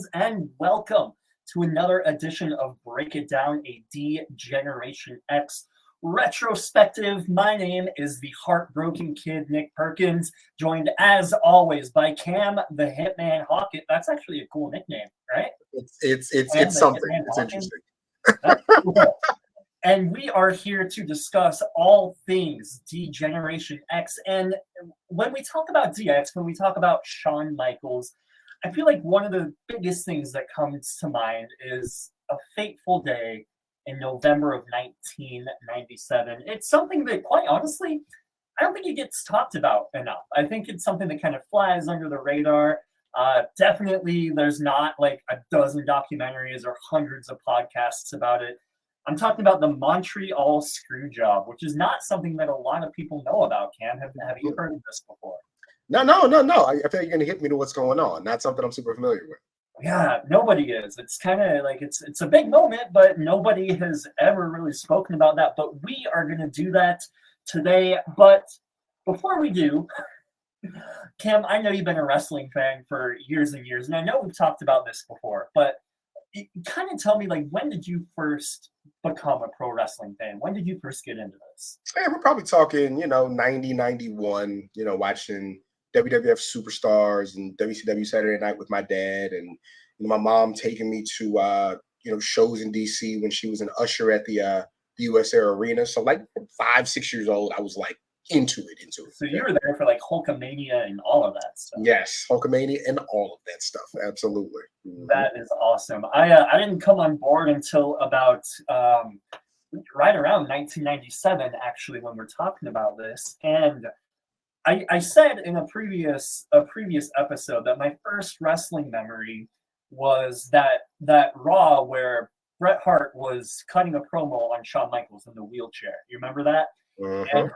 fans, and welcome to another edition of Break It Down, a D-Generation X retrospective. My name is the heartbroken kid, Nick Perkins, joined as always by Cam, the Hitman Hawkins. That's actually a cool nickname, right? It's something. It's interesting. That's cool. And we are here to discuss all things D-Generation X. And when we talk about DX, when we talk about Shawn Michaels, I feel like one of the biggest things that comes to mind is a fateful day in November of 1997. It's something that, quite honestly, I don't think it gets talked about enough. I think it's something that kind of flies under the radar. Definitely, there's not like a dozen documentaries or hundreds of podcasts about it. I'm talking about the Montreal Screwjob, which is not something that a lot of people know about. Cam, have you heard of this before? No. I feel like you're gonna hit me to what's going on. Not something I'm super familiar with. Yeah, nobody is. It's kind of like it's a big moment, but nobody has ever really spoken about that. But we are going to do that today. But before we do, Cam, I know you've been a wrestling fan for years and years, and I know we've talked about this before, but kind of tell me, like, when did you first become a pro wrestling fan? When did you first get into this? Hey, we're probably talking, 90, 91, watching WWF Superstars and WCW Saturday Night with my dad, and my mom taking me to shows in DC when she was an usher at the US Air Arena. So like 5-6 years old, I was like into it. So you were there for like Hulkamania and all of that stuff. Yes, Hulkamania and all of that stuff. Absolutely. That is awesome. I didn't come on board until about right around 1997, actually, when we're talking about this. And I said in a previous episode that my first wrestling memory was that Raw where Bret Hart was cutting a promo on Shawn Michaels in the wheelchair. You remember that? Mm-hmm. And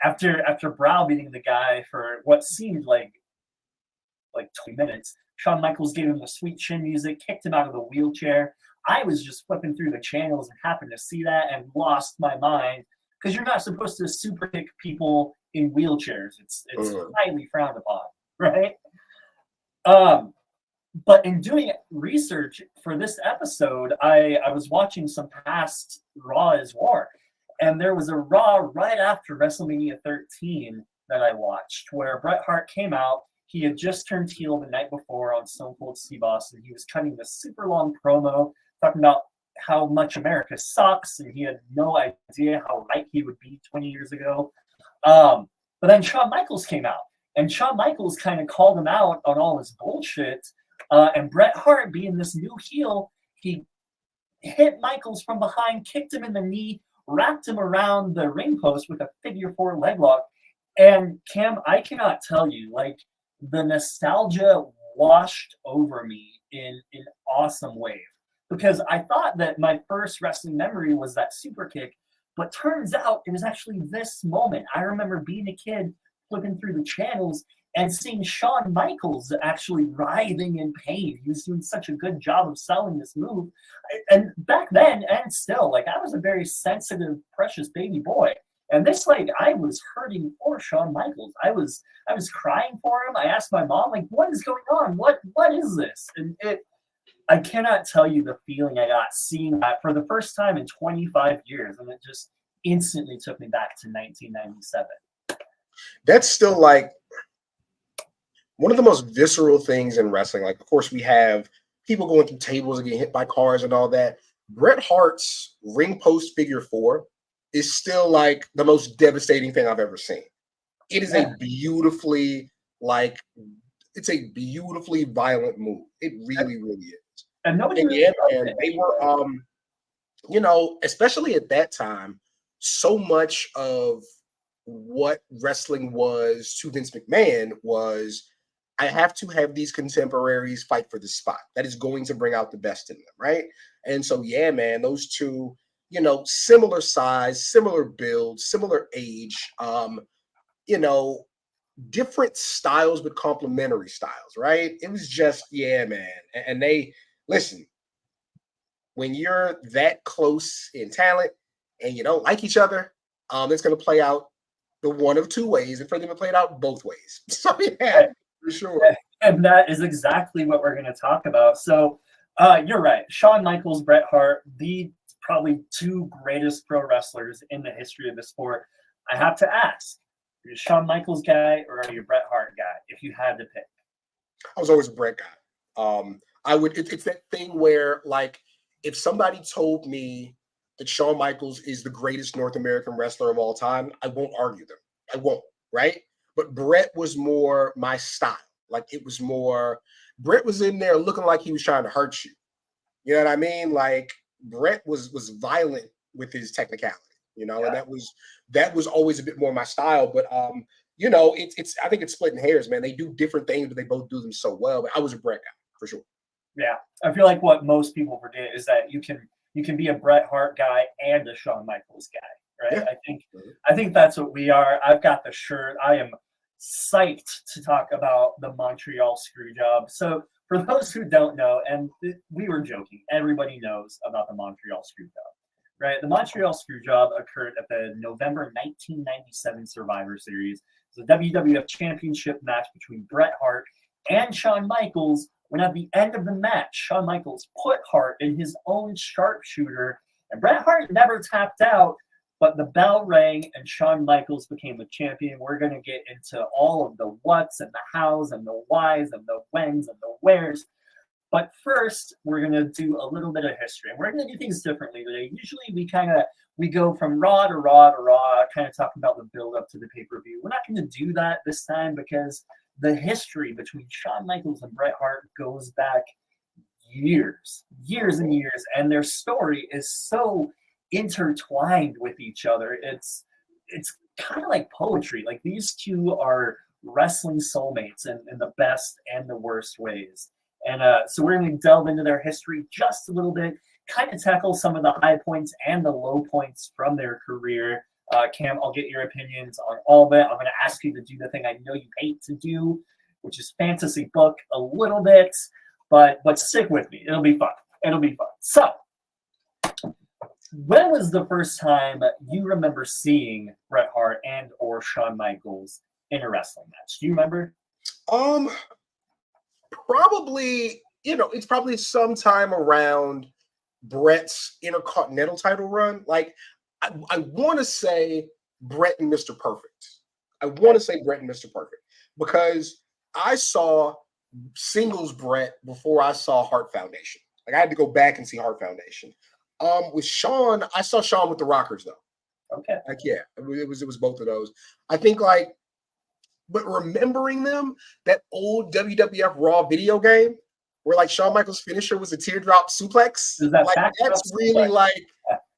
after browbeating the guy for what seemed like 20 minutes, Shawn Michaels gave him the sweet chin music, kicked him out of the wheelchair. I was just flipping through the channels and happened to see that and lost my mind, because you're not supposed to super kick people in wheelchairs. It's highly frowned upon, right? But in doing research for this episode, I was watching some past Raw is War, and there was a Raw right after WrestleMania 13 that I watched where Bret Hart came out. He had just turned heel the night before on Stone Cold Steve Austin. He was cutting this super long promo talking about how much America sucks, and he had no idea how right he would be 20 years ago. But then Shawn Michaels came out, and Shawn Michaels kind of called him out on all his bullshit. And Bret Hart, being this new heel, he hit Michaels from behind, kicked him in the knee, wrapped him around the ring post with a figure 4 leg lock. And Cam, I cannot tell you, like, the nostalgia washed over me in an awesome wave, because I thought that my first wrestling memory was that super kick, but turns out it was actually this moment. I remember being a kid flipping through the channels and seeing Shawn Michaels actually writhing in pain. He was doing such a good job of selling this move. And back then, and still, like, I was a very sensitive, precious baby boy. And this, like, I was hurting for Shawn Michaels. I was crying for him. I asked my mom, like, what is going on? What is this? And I cannot tell you the feeling I got seeing that for the first time in 25 years. And it just instantly took me back to 1997. That's still like one of the most visceral things in wrestling. Like, of course, we have people going through tables and getting hit by cars and all that. Bret Hart's ring post figure 4 is still like the most devastating thing I've ever seen. It is a beautifully violent move. It really is. And they were, especially at that time, so much of what wrestling was to Vince McMahon was, I have to have these contemporaries fight for the spot. That is going to bring out the best in them, right? And so, yeah, man, those two, similar size, similar build, similar age, different styles, but complementary styles, right? It was just, yeah, man. And they, listen, when you're that close in talent and you don't like each other, it's going to play out the one of two ways, and for them to play it out both ways. So, yeah. For sure. And that is exactly what we're going to talk about. So you're right. Shawn Michaels, Bret Hart, the probably two greatest pro wrestlers in the history of the sport. I have to ask, are you a Shawn Michaels guy or are you a Bret Hart guy if you had to pick? I was always a Bret guy. I would. It's that thing where, like, if somebody told me that Shawn Michaels is the greatest North American wrestler of all time, I won't argue them. I won't. Right? But Bret was more my style. Like, it was more. Bret was in there looking like he was trying to hurt you. You know what I mean? Like, Bret was violent with his technicality. And that was always a bit more my style. But it's I think it's splitting hairs, man. They do different things, but they both do them so well. But I was a Bret guy for sure. Yeah, I feel like what most people forget is that you can be a Bret Hart guy and a Shawn Michaels guy, right? Yeah. I think that's what we are. I've got the shirt. I am psyched to talk about the Montreal Screwjob. So for those who don't know, and we were joking, everybody knows about the Montreal Screwjob, right? The Montreal Screwjob occurred at the November 1997 Survivor Series. It's a WWF Championship match between Bret Hart and Shawn Michaels, when at the end of the match, Shawn Michaels put Hart in his own sharpshooter, and Bret Hart never tapped out, but the bell rang and Shawn Michaels became the champion. We're going to get into all of the whats and the hows and the whys and the whens and the wheres. But first, we're going to do a little bit of history, and we're going to do things differently today. Usually we go from Raw to Raw to Raw, kind of talking about the build up to the pay-per-view. We're not going to do that this time because the history between Shawn Michaels and Bret Hart goes back years and years, and their story is so intertwined with each other. It's kind of like poetry. Like, these two are wrestling soulmates in the best and the worst ways. And so we're going to delve into their history just a little bit, kind of tackle some of the high points and the low points from their career. Cam, I'll get your opinions on all of it. I'm going to ask you to do the thing I know you hate to do, which is fantasy book a little bit, but stick with me. It'll be fun. So, when was the first time you remember seeing Bret Hart and or Shawn Michaels in a wrestling match? Do you remember? Probably, it's probably sometime around Bret's Intercontinental title run. Like, I want to say Bret and Mr. Perfect. Because I saw singles Bret before I saw Hart Foundation. Like, I had to go back and see Hart Foundation. With Shawn, I saw Shawn with the Rockers though. Okay. Like, yeah, it was both of those. I think, but remembering them, that old WWF Raw video game where, like, Shawn Michaels' finisher was a teardrop suplex. That's really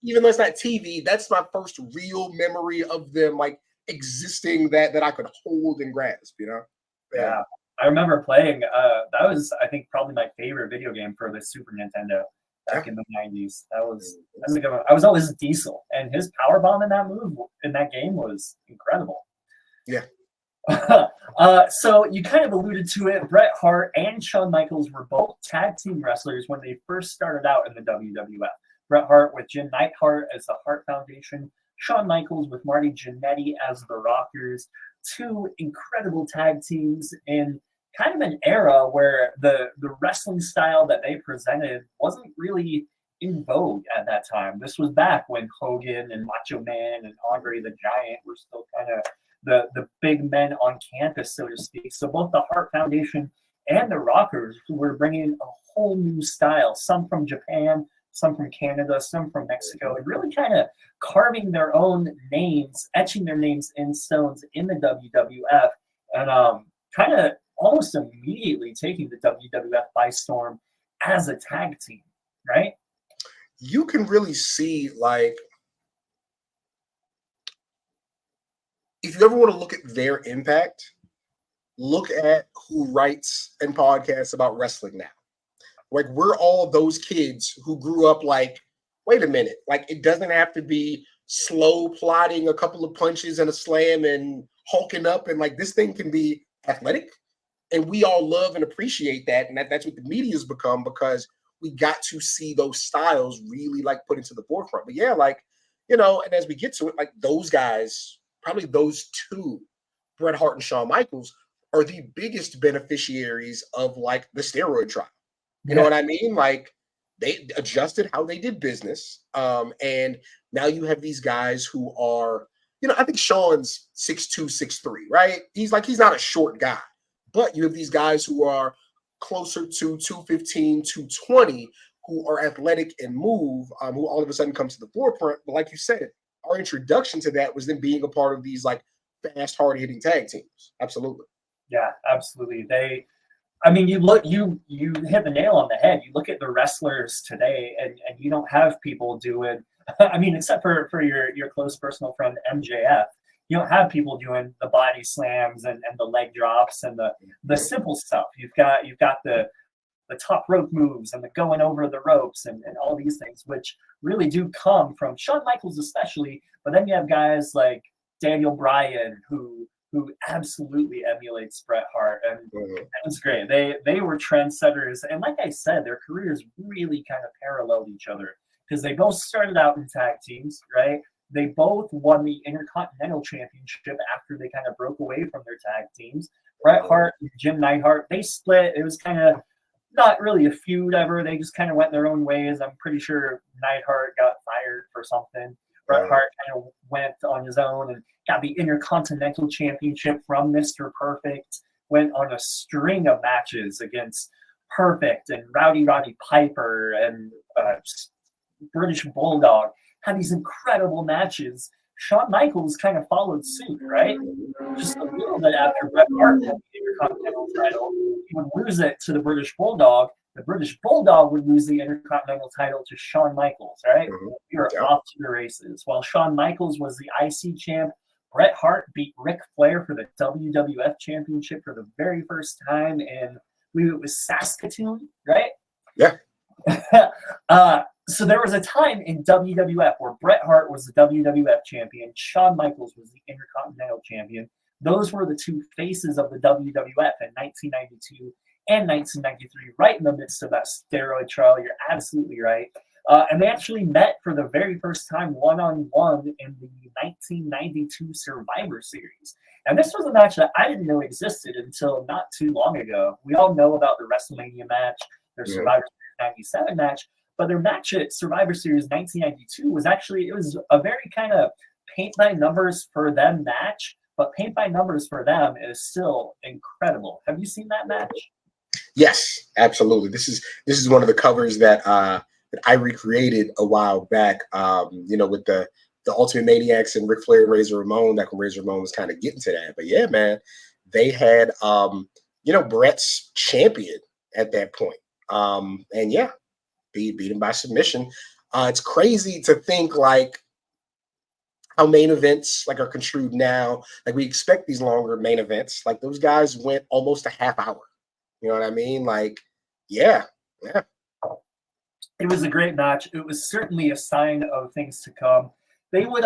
even though it's not TV, that's my first real memory of them, like, existing that I could hold and grasp, Yeah. I remember playing, that was, I think, probably my favorite video game for the Super Nintendo back in the 90s. That was a good one. I was always Diesel, and his powerbomb in that game was incredible. Yeah. So you kind of alluded to it. Bret Hart and Shawn Michaels were both tag team wrestlers when they first started out in the WWF. Bret Hart with Jim Neidhart as the Hart Foundation, Shawn Michaels with Marty Jannetty as the Rockers. Two incredible tag teams in kind of an era where the wrestling style that they presented wasn't really in vogue at that time. This was back when Hogan and Macho Man and Andre the Giant were still kind of the big men on campus, so to speak. So both the Hart Foundation and the Rockers were bringing a whole new style, some from Japan, some from Canada, some from Mexico, and really kind of carving their own names, etching their names in stones in the WWF, and kind of almost immediately taking the WWF by storm as a tag team, right? You can really see, like, if you ever want to look at their impact, look at who writes and podcasts about wrestling now. Like, we're all those kids who grew up like, wait a minute, like, it doesn't have to be slow plotting a couple of punches and a slam and hulking up, and like, this thing can be athletic. And we all love and appreciate that. And that's what the media's become, because we got to see those styles really, like, put into the forefront. But yeah, like, and as we get to it, like, those guys, probably those two, Bret Hart and Shawn Michaels, are the biggest beneficiaries of like the steroid trial. You know what I mean? Like they adjusted how they did business. And now you have these guys who are, I think Shawn's 6'2", 6'3", right? He's not a short guy, but you have these guys who are closer to 215, 220, who are athletic and move, who all of a sudden comes to the forefront. But like you said, our introduction to that was them being a part of these like fast, hard-hitting tag teams. Absolutely. Yeah, absolutely. You hit the nail on the head. You look at the wrestlers today, and you don't have people doing. I mean, except for your close personal friend MJF, you don't have people doing the body slams and the leg drops and the simple stuff. You've got the top rope moves and the going over the ropes and all these things, which really do come from Shawn Michaels especially. But then you have guys like Daniel Bryan who absolutely emulates Bret Hart, and that was great. They were trendsetters, and like I said, their careers really kind of paralleled each other because they both started out in tag teams, right? They both won the Intercontinental Championship after they kind of broke away from their tag teams. Bret Hart and Jim Neidhart, they split. It was kind of not really a feud ever. They just kind of went their own ways. I'm pretty sure Neidhart got fired for something. Bret Hart kind of went on his own and got the Intercontinental Championship from Mr. Perfect, went on a string of matches against Perfect and Rowdy Roddy Piper and British Bulldog, had these incredible matches. Shawn Michaels kind of followed suit, right? Just a little bit after Bret Hart won the Intercontinental title, he would lose it to the British Bulldog. The British Bulldog would lose the Intercontinental title to Shawn Michaels, right? We were off to the races. While Shawn Michaels was the IC champ, Bret Hart beat Ric Flair for the WWF Championship for the very first time in, I believe it was Saskatoon, right? Yeah. So there was a time in WWF where Bret Hart was the WWF champion, Shawn Michaels was the Intercontinental champion. Those were the two faces of the WWF in 1992 and 1993, right in the midst of that steroid trial. You're absolutely right. And they actually met for the very first time one-on-one in the 1992 Survivor Series. And this was a match that I didn't know existed until not too long ago. We all know about the WrestleMania match, their Survivor Series 97 match, but their match at Survivor Series 1992 was actually, it was a very kind of paint by numbers for them match, but paint by numbers for them is still incredible. Have you seen that match? Yes, absolutely. This is one of the covers that I recreated a while back, with the Ultimate Maniacs and Ric Flair and Razor Ramon, back when Razor Ramon was kind of getting to that. But yeah, man, they had, Bret's champion at that point. And yeah, beat him by submission. It's crazy to think like how main events like are construed now. Like we expect these longer main events. Like those guys went almost a half hour. You know what I mean? Like, yeah. It was a great match. It was certainly a sign of things to come. They would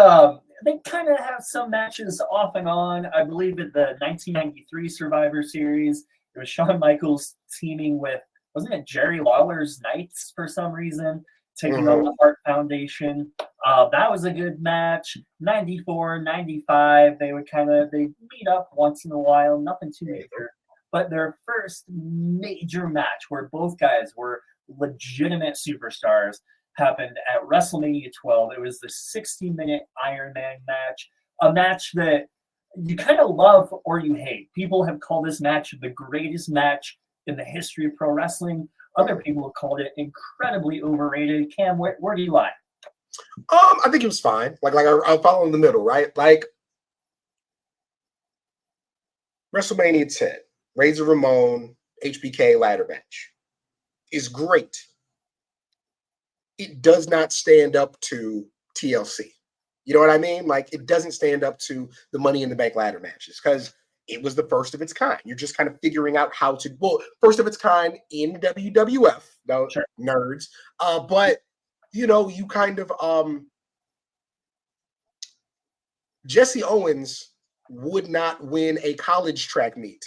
they kind of have some matches off and on. I believe at the 1993 Survivor Series, it was Shawn Michaels teaming with, wasn't it Jerry Lawler's Knights for some reason, taking on the Hart Foundation. That was a good match. 94, 95, they meet up once in a while, nothing too major. But their first major match where both guys were legitimate superstars happened at WrestleMania 12. It was the 60-minute Iron Man match, a match that you kind of love or you hate. People have called this match the greatest match in the history of pro wrestling. Other people have called it incredibly overrated. Cam, where do you lie? I think it was fine. Like I'll follow in the middle, right? Like WrestleMania 10, Razor Ramon, HBK ladder match is great. It does not stand up to TLC. You know what I mean? Like it doesn't stand up to the Money in the Bank ladder matches because it was the first of its kind. You're just kind of figuring out how to, first of its kind in WWF, though, sure. Nerds. But, you kind of, Jesse Owens would not win a college track meet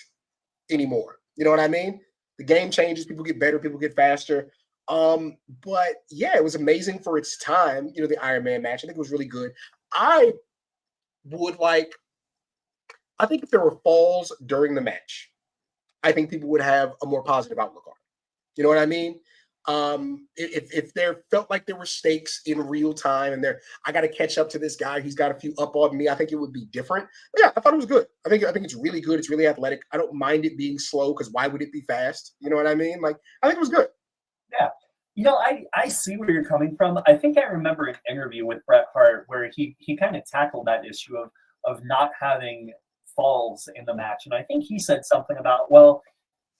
anymore. You know what I mean? The game changes, people get better, people get faster. But yeah, it was amazing for its time. The Iron Man match, I think it was really good. I would I think if there were falls during the match, I think people would have a more positive outlook on it. You know what I mean? If there felt like there were stakes in real time and I got to catch up to this guy, he's got a few up on me, I think it would be different. But yeah, I thought it was good. I think it's really good. It's really athletic. I don't mind it being slow because why would it be fast? You know what I mean? Like, I think it was good. Yeah. I see where you're coming from. I think I remember an interview with Bret Hart where he kind of tackled that issue of not having falls in the match. And I think he said something about, well,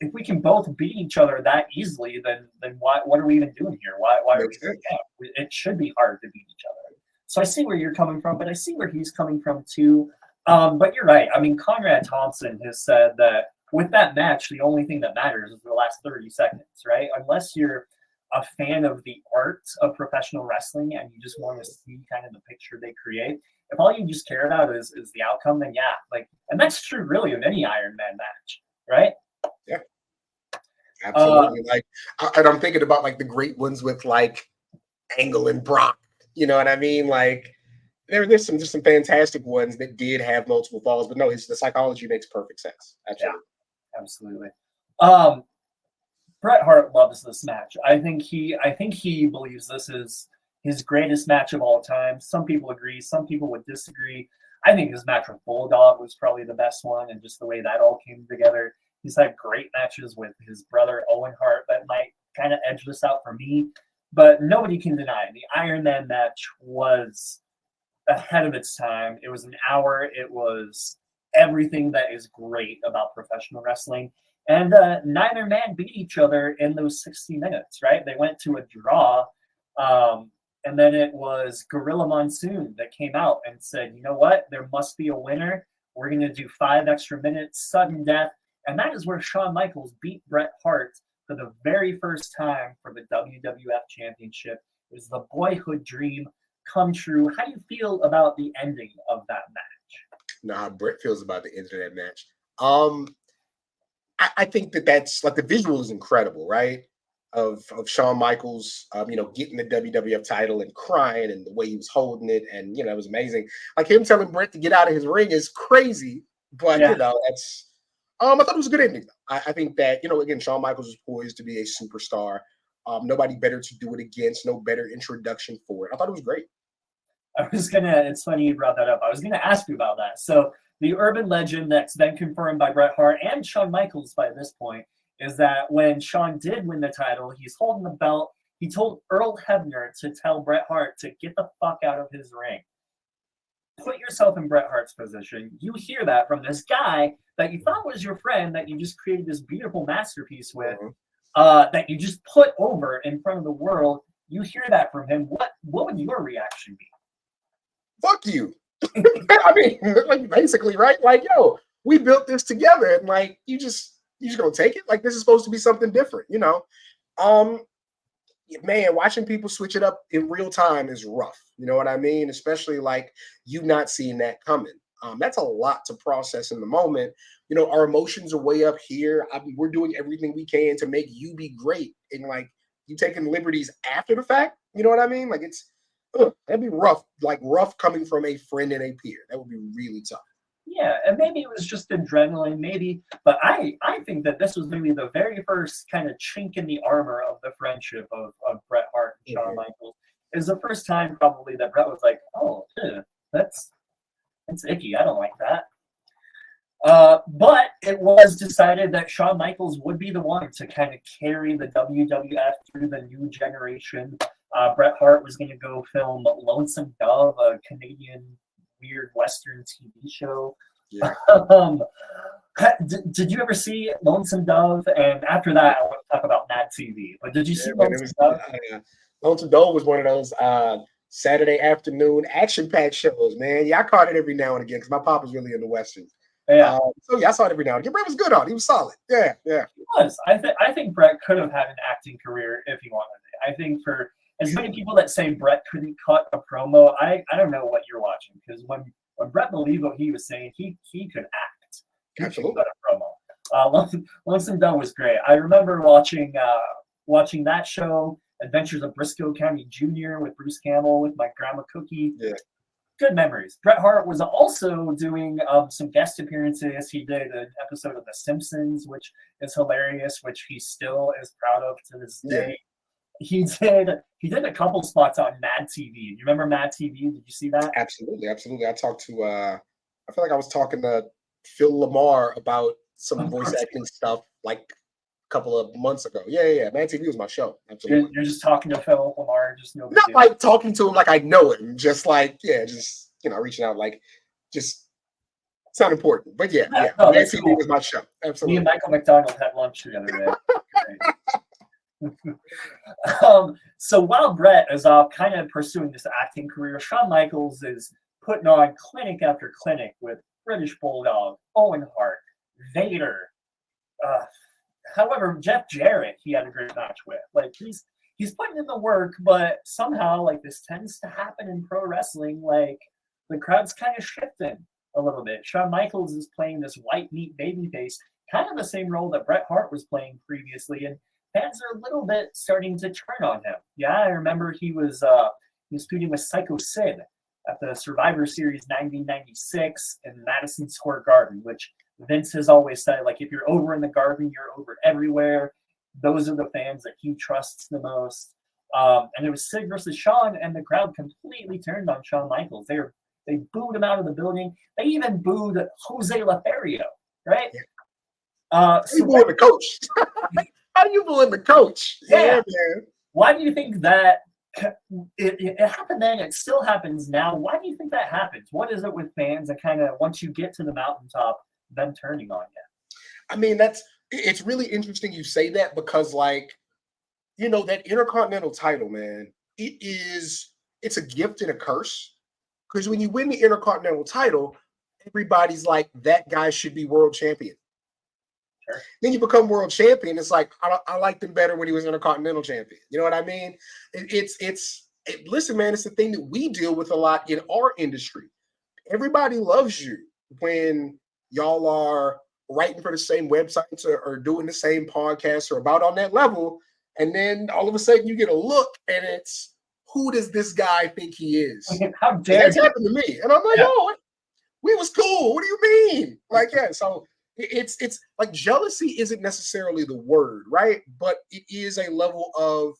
if we can both beat each other that easily, then what are we even doing here? Why are we doing that? It should be hard to beat each other. So I see where you're coming from, but I see where he's coming from too. But you're right. I mean, Conrad Thompson has said that with that match, the only thing that matters is the last 30 seconds, right? Unless you're a fan of the art of professional wrestling and you just want to see kind of the picture they create, if all you just care about is the outcome, then yeah, like, and that's true really of any Iron Man match, right? Yeah, absolutely. And I'm thinking about like the great ones with like Angle and Brock. You know what I mean? Like there's some fantastic ones that did have multiple falls, but no, the psychology makes perfect sense. Absolutely. Yeah, absolutely. Bret Hart loves this match. I think he believes this is his greatest match of all time. Some people agree, some people would disagree. I think his match with Bulldog was probably the best one, and just the way that all came together. He's had great matches with his brother Owen Hart that might kind of edge this out for me, but nobody can deny the Iron Man match was ahead of its time. It was an hour. It was everything that is great about professional wrestling. And neither man beat each other in those 60 minutes, right? They went to a draw. And then it was Gorilla Monsoon that came out and said, you know what? There must be a winner. We're going to do 5 extra minutes, sudden death. And that is where Shawn Michaels beat Bret Hart for the very first time for the WWF Championship. It was the boyhood dream come true. How do you feel about the ending of that match? No, how Bret feels about the end of that match. I think that's like the visual is incredible, right? Of Shawn Michaels, getting the WWF title and crying and the way he was holding it. And, it was amazing. Like him telling Bret to get out of his ring is crazy. But, that's, I thought it was a good ending. I think that, again, Shawn Michaels is poised to be a superstar. Nobody better to do it against, no better introduction for it. I thought it was great. It's funny you brought that up. I was going to ask you about that. So the urban legend that's been confirmed by Bret Hart and Shawn Michaels by this point is that when Shawn did win the title, he's holding the belt. He told Earl Hebner to tell Bret Hart to get the fuck out of his ring. Put yourself in Bret Hart's position. You hear that from this guy that you thought was your friend, that you just created this beautiful masterpiece with, that you just put over in front of the world. You hear that from him. What would your reaction be? Fuck you. I mean, like basically, right? Like, yo, we built this together, and like you just gonna take it? Like this is supposed to be something different, Man, watching people switch it up in real time is rough. You know what I mean? Especially like you not seeing that coming. That's a lot to process in the moment. Our emotions are way up here. We're doing everything we can to make you be great, and like you taking liberties after the fact. You know what I mean? Like that'd be rough. Like rough coming from a friend and a peer. That would be really tough. Yeah, and maybe it was just adrenaline, maybe. But I think that this was maybe the very first kind of chink in the armor of the friendship of Bret Hart and Shawn Michaels. It was the first time probably that Bret was like, oh, that's icky. I don't like that. But it was decided that Shawn Michaels would be the one to kind of carry the WWF through the new generation. Bret Hart was going to go film Lonesome Dove, a Canadian weird Western TV show. Yeah. Did you ever see Lonesome Dove? And after that, I want to talk about Mad TV. But did you see Lonesome Dove? Lonesome Dove was one of those Saturday afternoon action-packed shows, man. Yeah, I caught it every now and again because my pop was really into Westerns. Yeah. So yeah, I saw it every now and again. Bret was good on it. He was solid. Yeah. He was. I think Bret could have had an acting career if he wanted it. I think for as many people that say Bret couldn't cut a promo, I don't know what you're watching, because when Bret believed what he was saying, he could act. Absolutely. Cut a promo. Lonesome Dove was great. I remember watching that show, Adventures of Briscoe County Jr. with Bruce Campbell with my grandma Cookie. Yeah. good memories. Bret Hart was also doing some guest appearances. He did an episode of The Simpsons, which is hilarious, which he still is proud of to this day. He did a couple spots on Mad TV. You remember Mad TV? Did you see that? Absolutely. I talked to I feel like I was talking to Phil LeMaire about some voice acting stuff like a couple of months ago. Yeah. Mad TV was my show. Absolutely. You're just talking to Phil LeMaire, just no. Not like talking to him like I know him, just like just reaching out like just sound important. But yeah, Mad TV was my show. Absolutely. Me and Michael McDonald had lunch the other day. So while Bret is off kind of pursuing this acting career, Shawn Michaels is putting on clinic after clinic with British Bulldog, Owen Hart, Vader. However, Jeff Jarrett, he had a great match with. Like he's putting in the work, but somehow like this tends to happen in pro wrestling. Like the crowd's kind of shifting a little bit. Shawn Michaels is playing this white meat babyface, kind of the same role that Bret Hart was playing previously, and fans are a little bit starting to turn on him. Yeah, I remember he was feuding with Psycho Sid at the Survivor Series 1996 in Madison Square Garden, which Vince has always said, like, if you're over in the Garden, you're over everywhere. Those are the fans that he trusts the most. And it was Sid versus Shawn, and the crowd completely turned on Shawn Michaels. They booed him out of the building. They even booed Jose Lothario, right? Yeah. So booing the coach. How do you booing the coach? Yeah, man. Why do you think that it happened then? It still happens now. Why do you think that happens? What is it with fans that kind of, once you get to the mountaintop, them turning on you? I mean, it's really interesting you say that because, like, that Intercontinental title, man, it's a gift and a curse. Because when you win the Intercontinental title, everybody's like, that guy should be world champion. Sure. Then you become world champion. It's like, I liked him better when he was Intercontinental champion. You know what I mean? Listen, man, it's the thing that we deal with a lot in our industry. Everybody loves you when y'all are writing for the same websites or doing the same podcasts or about on that level. And then all of a sudden you get a look and it's, who does this guy think he is? How dare that's happened to me. And I'm like, yo, we was cool. What do you mean? Like, yeah, so it's like jealousy isn't necessarily the word, right? But it is a level of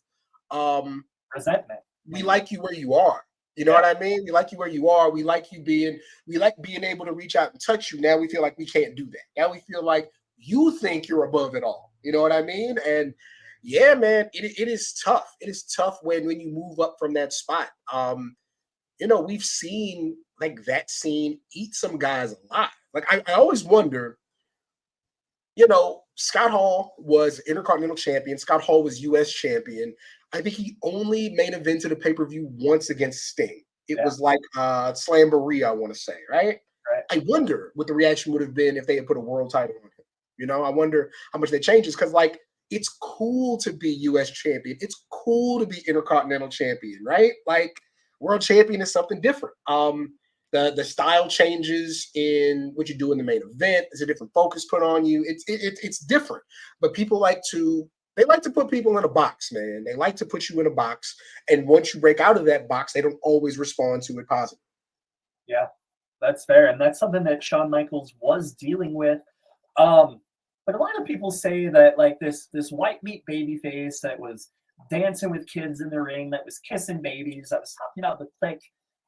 resentment. We like you where you are. You know what I mean? We like you where you are. We like being able to reach out and touch you. Now we feel like we can't do that. Now we feel like you think you're above it all. You know what I mean? And yeah, man, it is tough. It is tough when you move up from that spot. We've seen like that scene eat some guys alive. Like I always wonder, Scott Hall was Intercontinental champion. Scott Hall was US champion. I think he only main evented a pay-per-view once against Sting. It was like Slamboree, I want to say, right? I wonder what the reaction would have been if they had put a world title on him. I wonder how much they changes because, like, it's cool to be US champion. It's cool to be Intercontinental champion, right? Like, world champion is something different. The style changes in what you do in the main event. There's a different focus put on you. It's different. But people like to put people in a box, man. They like to put you in a box. And once you break out of that box, they don't always respond to it positively. Yeah, that's fair. And that's something that Shawn Michaels was dealing with. But a lot of people say that like this white meat baby face that was dancing with kids in the ring, that was kissing babies, that was talking about the clique,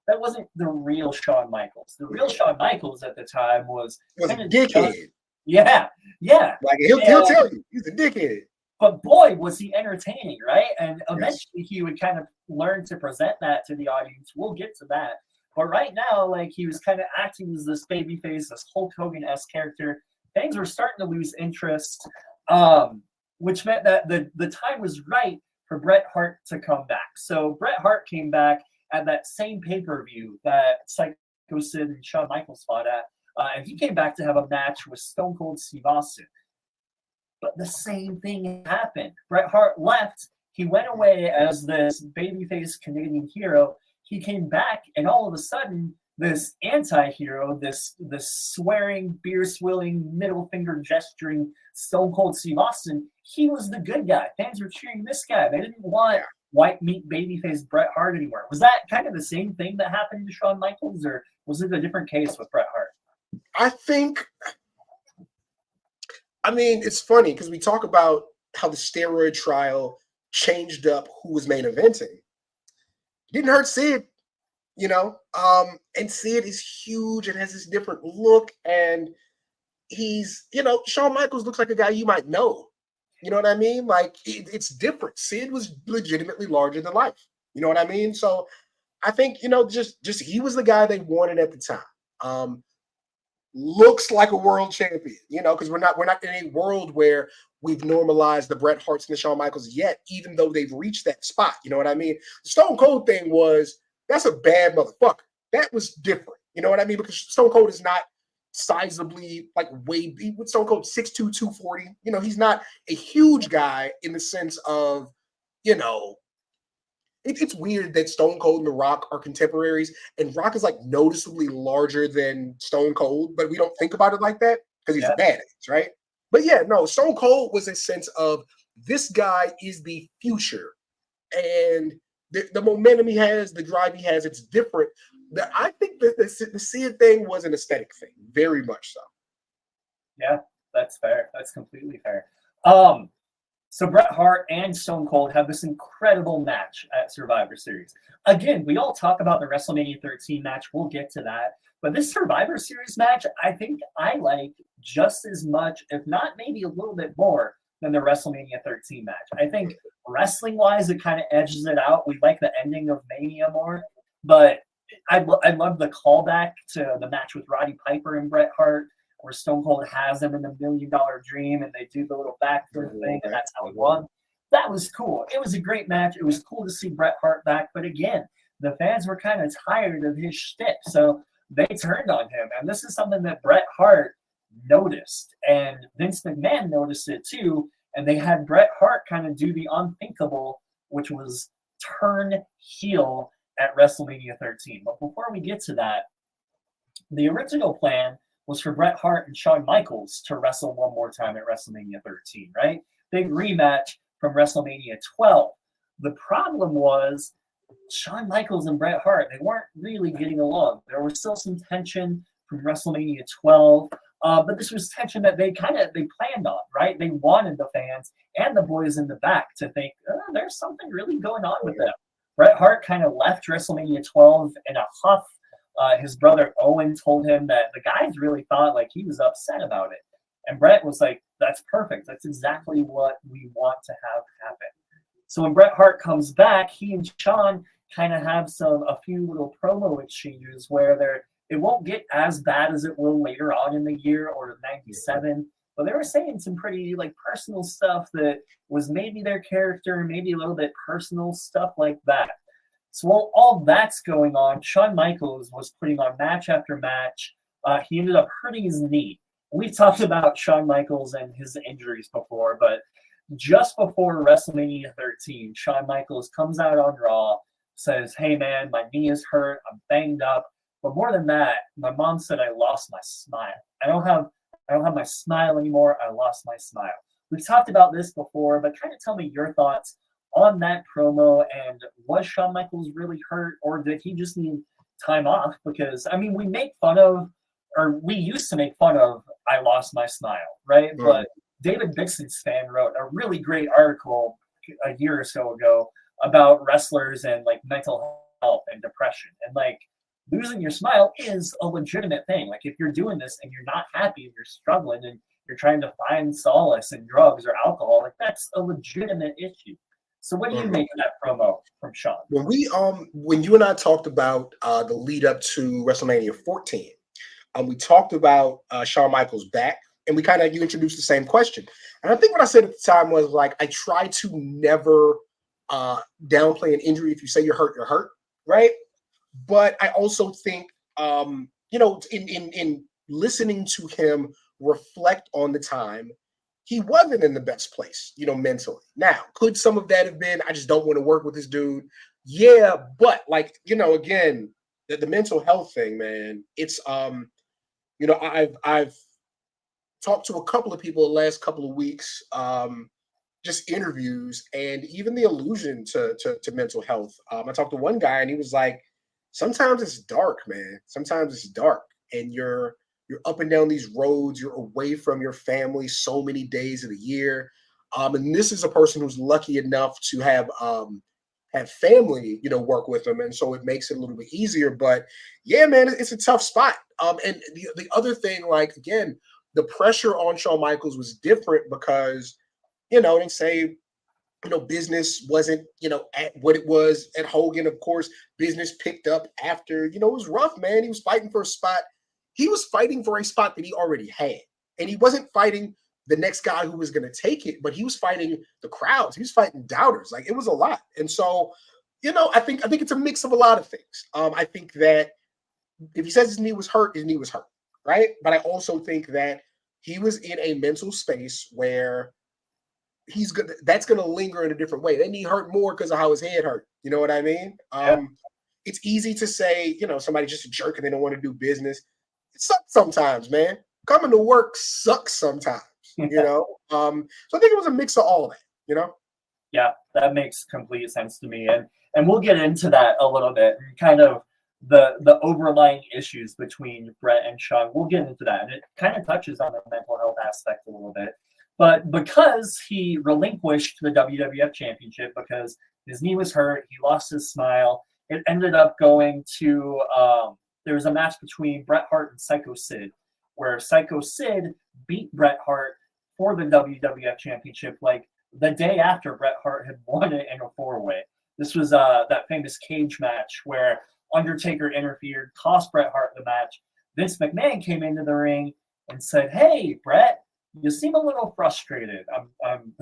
that wasn't the real Shawn Michaels. The real Shawn Michaels at the time was a dickhead. Yeah. Like he'll tell you he's a dickhead. But boy, was he entertaining, right? And eventually he would kind of learn to present that to the audience. We'll get to that. But right now, like he was kind of acting as this baby face, this Hulk Hogan-esque character. Things were starting to lose interest, which meant that the time was right for Bret Hart to come back. So Bret Hart came back at that same pay-per-view that Psycho Sid and Shawn Michaels fought at, and he came back to have a match with Stone Cold Steve Austin. But the same thing happened. Bret Hart left. He went away as this babyface Canadian hero. He came back, and all of a sudden, this anti-hero, this swearing, beer-swilling, middle finger gesturing Stone Cold Steve Austin, he was the good guy. Fans were cheering this guy. They didn't want white meat babyface Bret Hart anymore. Was that kind of the same thing that happened to Shawn Michaels, or was it a different case with Bret Hart? I mean, it's funny because we talk about how the steroid trial changed up who was main eventing. It didn't hurt Sid, you know. And Sid is huge and has this different look, and he's, you know, Shawn Michaels looks like a guy you might know. You know what I mean? Like it's different. Sid was legitimately larger than life. You know what I mean? So I think, you know, just he was the guy they wanted at the time. Looks like a world champion, you know, because we're not in a world where we've normalized the Bret Harts and the Shawn Michaels yet, even though they've reached that spot. You know what I mean? The Stone Cold thing that's a bad motherfucker. That was different. You know what I mean? Because Stone Cold is not sizably like with Stone Cold 6'2", 240. You know, he's not a huge guy in the sense of, you know, it's weird that Stone Cold and The Rock are contemporaries, and Rock is like noticeably larger than Stone Cold, but we don't think about it like that because he's a badass, right? But yeah, no, Stone Cold was a sense of this guy is the future, and the momentum he has, the drive he has, it's different. I think that the Sid thing was an aesthetic thing, very much so. Yeah, that's fair. That's completely fair. So Bret Hart and Stone Cold have this incredible match at Survivor Series. Again, we all talk about the WrestleMania 13 match. We'll get to that. But this Survivor Series match, I think I like just as much, if not maybe a little bit more, than the WrestleMania 13 match. I think wrestling-wise, it kind of edges it out. We like the ending of Mania more. But I love the callback to the match with Roddy Piper and Bret Hart, where Stone Cold has them in the $1 Million Dream and they do the little backflip thing, and that's how he won. That was cool. It was a great match. It was cool to see Bret Hart back, but again, the fans were kind of tired of his shtick, so they turned on him. And this is something that Bret Hart noticed, and Vince McMahon noticed it too, and they had Bret Hart kind of do the unthinkable, which was turn heel at WrestleMania 13. But before we get to that, the original plan was for Bret Hart and Shawn Michaels to wrestle one more time at WrestleMania 13, right? Big rematch from WrestleMania 12. The problem was Shawn Michaels and Bret Hart, they weren't really getting along. There was still some tension from WrestleMania 12, but this was tension that they planned on, right? They wanted the fans and the boys in the back to think, there's something really going on with them. Bret Hart kind of left WrestleMania 12 in a huff. His brother Owen told him that the guys really thought like he was upset about it. And Bret was like, that's perfect. That's exactly what we want to have happen. So when Bret Hart comes back, he and Shawn kind of have a few little promo exchanges where it won't get as bad as it will later on in the year or 97. But they were saying some pretty like personal stuff that was maybe their character, maybe a little bit personal stuff like that. So while all that's going on, Shawn Michaels was putting on match after match. He ended up hurting his knee. We've talked about Shawn Michaels and his injuries before, but just before WrestleMania 13, Shawn Michaels comes out on Raw, says, "Hey man, my knee is hurt. I'm banged up. But more than that, my mom said I lost my smile. I don't have my smile anymore. I lost my smile." We've talked about this before, but kind of tell me your thoughts on that promo, and was Shawn Michaels really hurt, or did he just need time off? Because I mean, we used to make fun of "I lost my smile," right? Mm-hmm. But David Dixon's fan wrote a really great article a year or so ago about wrestlers and like mental health and depression, and like losing your smile is a legitimate thing. Like if you're doing this and you're not happy and you're struggling and you're trying to find solace in drugs or alcohol, like that's a legitimate issue. So what do you make of that promo from Shawn? When you and I talked about the lead up to WrestleMania 14, we talked about Shawn Michaels back, and you introduced the same question. And I think what I said at the time was like, I try to never downplay an injury. If you say you're hurt, right? But I also think, in listening to him reflect on the time, he wasn't in the best place, mentally. Now, could some of that have been, I just don't want to work with this dude? Yeah, but like, again, the mental health thing, man, it's, I've talked to a couple of people the last couple of weeks, just interviews and even the allusion to mental health. I talked to one guy and he was like, sometimes it's dark, man. Sometimes it's dark, and you're up and down these roads. You're away from your family so many days of the year. And this is a person who's lucky enough to have family, work with them, and so it makes it a little bit easier. But yeah, man, it's a tough spot. And the other thing, like again, the pressure on Shawn Michaels was different because they say, business wasn't, at what it was at Hogan. Of course, business picked up after, it was rough, man. He was fighting for a spot. He was fighting for a spot that he already had. And he wasn't fighting the next guy who was going to take it, but he was fighting the crowds. He was fighting doubters. Like, it was a lot. And so, I think it's a mix of a lot of things. I think that if he says his knee was hurt, right? But I also think that he was in a mental space where that's gonna linger in a different way. That knee hurt more because of how his head hurt. You know what I mean? Yeah. It's easy to say, somebody's just a jerk and they don't want to do business. It sucks sometimes, man. Coming to work sucks sometimes. So I think it was a mix of all of that. Yeah, that makes complete sense to me, and we'll get into that a little bit. Kind of the overlying issues between Bret and Shawn. We'll get into that, and it kind of touches on the mental health aspect a little bit. But because he relinquished the WWF Championship because his knee was hurt, he lost his smile. It ended up going to there was a match between Bret Hart and Psycho Sid, where Psycho Sid beat Bret Hart for the WWF Championship like the day after Bret Hart had won it in a 4-way. This was that famous cage match where Undertaker interfered, cost Bret Hart the match. Vince McMahon came into the ring and said, "Hey, Bret, you seem a little frustrated." I'm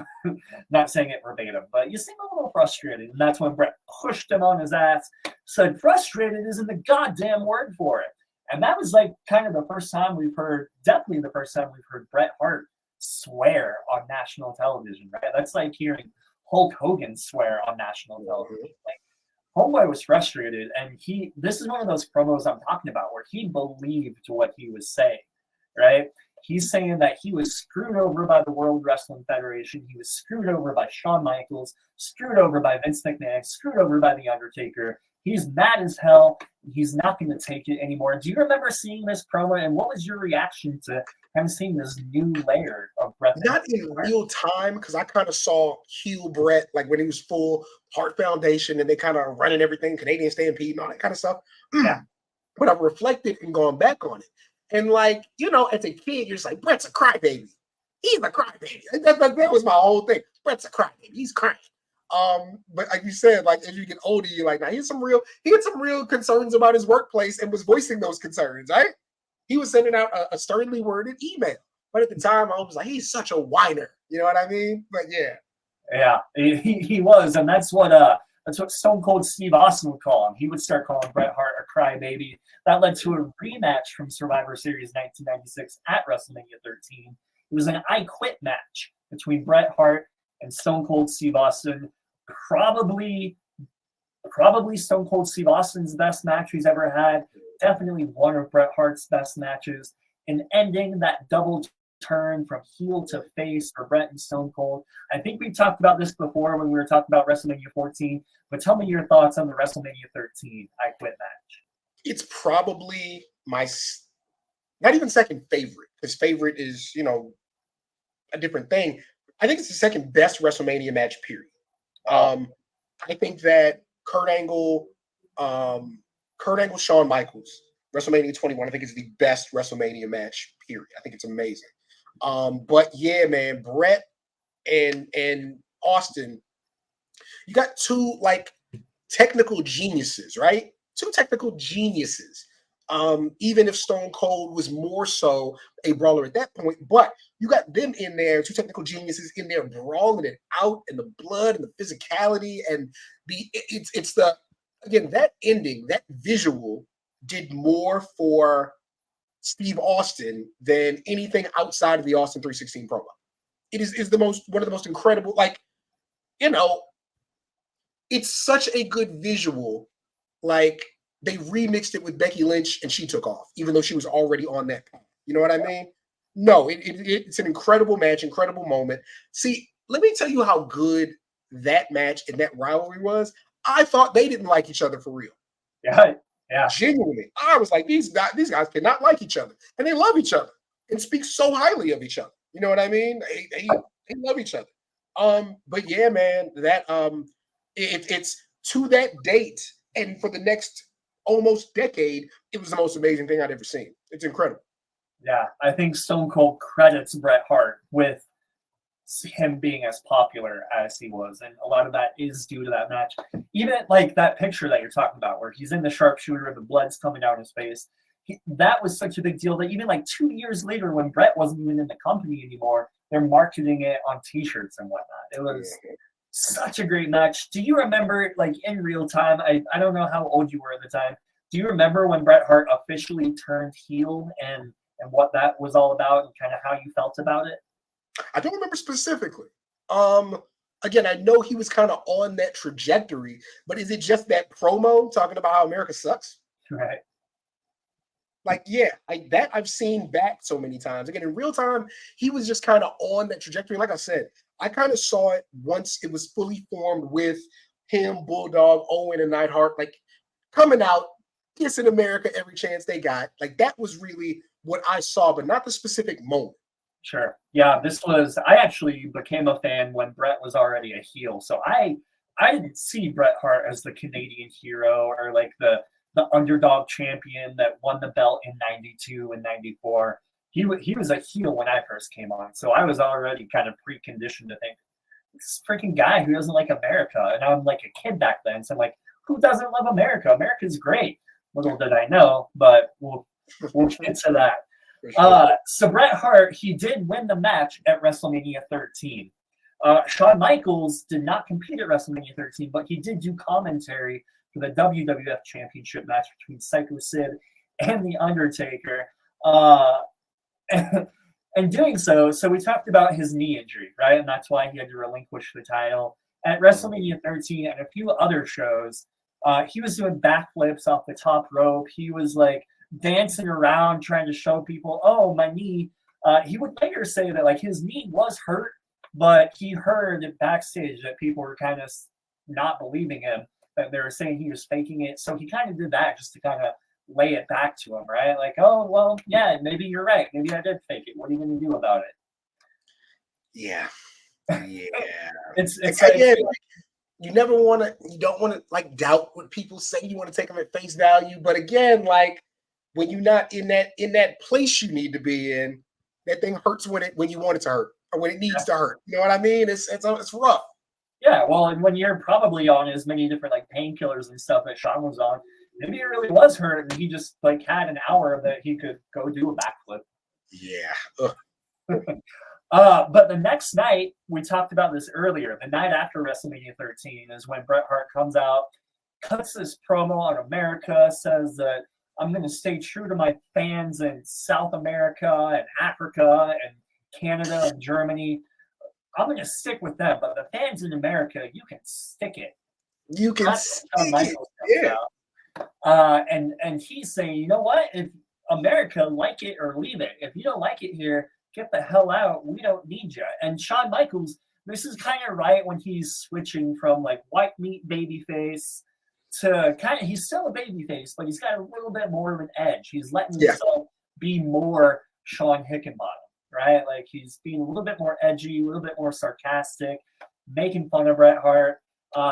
not saying it verbatim, but you seem a little frustrated. And that's when Bret pushed him on his ass, said, "Frustrated isn't the goddamn word for it." And that was like kind of the first time definitely the first time we've heard Bret Hart swear on national television, right? That's like hearing Hulk Hogan swear on national television. Like, Homeboy was frustrated, and this is one of those promos I'm talking about where he believed what he was saying, right? He's saying that he was screwed over by the World Wrestling Federation. He was screwed over by Shawn Michaels, screwed over by Vince McMahon, screwed over by The Undertaker. He's mad as hell. He's not going to take it anymore. Do you remember seeing this promo, and what was your reaction to him seeing this new layer of Bret? Not in real time, because I kind of saw heel Bret like when he was full Heart Foundation and they kind of running everything, Canadian Stampede and all that kind of stuff. Yeah. But I've reflected and gone back on it. And like, as a kid, you're just like, Bret's a crybaby. He's a crybaby. That was my whole thing. Bret's a crybaby. He's crying. But like you said, like as you get older, you're like, now he had some real concerns about his workplace and was voicing those concerns, right? He was sending out a sternly worded email. But at the time, I was like, he's such a whiner. You know what I mean? But yeah. Yeah, he was, and that's what Stone Cold Steve Austin would call him. He would start calling Bret Hart a crybaby. That led to a rematch from Survivor Series 1996 at WrestleMania 13. It was an I Quit match between Bret Hart and Stone Cold Steve Austin. Probably Stone Cold Steve Austin's best match he's ever had. Definitely one of Bret Hart's best matches. And ending that double turn from heel to face for Bret and Stone Cold. I think we talked about this before when we were talking about WrestleMania 14, but tell me your thoughts on the WrestleMania 13 I Quit match. It's probably my not even second favorite. His favorite is, a different thing. I think it's the second best WrestleMania match, period. I think that Kurt Angle, Shawn Michaels, WrestleMania 21, I think is the best WrestleMania match, period. I think it's amazing. But yeah, man, Bret and Austin, you got two like technical geniuses, right? Two technical geniuses. Even if Stone Cold was more so a brawler at that point, but you got them in there, two technical geniuses in there brawling it out, and the blood and the physicality and it's the again that ending, that visual did more for Steve Austin than anything outside of the Austin 316 promo. It is one of the most incredible, like, it's such a good visual. Like, they remixed it with Becky Lynch and she took off, even though she was already on that path. You know what I mean? No, it's an incredible match, incredible moment. See, let me tell you how good that match and that rivalry was. I thought they didn't like each other for real. Yeah. Yeah. Genuinely. I was like, these guys cannot like each other. And they love each other and speak so highly of each other. You know what I mean? They love each other. But yeah, man, that it's to that date and for the next almost decade, it was the most amazing thing I'd ever seen. It's incredible. Yeah. I think Stone Cold credits Bret Hart with him being as popular as he was, and a lot of that is due to that match. Even like that picture that you're talking about where he's in the sharpshooter and the blood's coming down his face, that was such a big deal that even like 2 years later when Bret wasn't even in the company anymore, they're marketing it on t-shirts and whatnot. It was such a great match. Do you remember, like, in real time, I don't know how old you were at the time, do you remember when Bret Hart officially turned heel and what that was all about and kind of how you felt about it? I don't remember specifically. Again, I know he was kind of on that trajectory, but is it just that promo talking about how America sucks? Right. Like, yeah, that I've seen back so many times. Again, in real time, he was just kind of on that trajectory. Like I said, I kind of saw it once it was fully formed with him, Bulldog, Owen, and Neidhart, like coming out, kissing America every chance they got. Like that was really what I saw, but not the specific moment. Sure. Yeah, I actually became a fan when Bret was already a heel. So I didn't see Bret Hart as the Canadian hero or like the underdog champion that won the belt in 92 and 94. He was a heel when I first came on. So I was already kind of preconditioned to think, this freaking guy who doesn't like America. And I'm like a kid back then. So I'm like, who doesn't love America? America's great. Little did I know, but we'll get to that. So Bret Hart, he did win the match at WrestleMania 13. Shawn Michaels did not compete at WrestleMania 13, but he did do commentary for the WWF Championship match between Psycho Sid and The Undertaker. And doing so we talked about his knee injury, right? And that's why he had to relinquish the title. At WrestleMania 13 and a few other shows, he was doing backflips off the top rope. He was like dancing around trying to show people, oh, my knee. He would later say that like his knee was hurt, but he heard backstage that people were kind of not believing him, that they were saying he was faking it. So he kind of did that just to kind of lay it back to him, right? Like, oh, well, yeah, maybe you're right. Maybe I did fake it. What are you going to do about it? Yeah. It's like, again, like, you don't want to like doubt what people say. You want to take them at face value. But again, like when you're not in that place you need to be in, that thing hurts when you want it to hurt or when it needs to hurt. You know what I mean? It's rough. Yeah, well, and when you're probably on as many different like painkillers and stuff that Shawn was on, maybe it really was hurt, and he just like had an hour that he could go do a backflip. Yeah. But the next night, we talked about this earlier, the night after WrestleMania 13 is when Bret Hart comes out, cuts this promo on America, says that I'm going to stay true to my fans in South America and Africa and Canada and Germany. I'm going to stick with them, but the fans in America, you can stick it. You can stick it. Yeah. And he's saying, you know what? If America like it or leave it. If you don't like it here, get the hell out. We don't need you. And Shawn Michaels, this is kind of right when he's switching from like white meat babyface to kind of, he's still a babyface, but he's got a little bit more of an edge. He's letting himself be more Shawn Hickenbottom, right? Like he's being a little bit more edgy, a little bit more sarcastic, making fun of Bret Hart.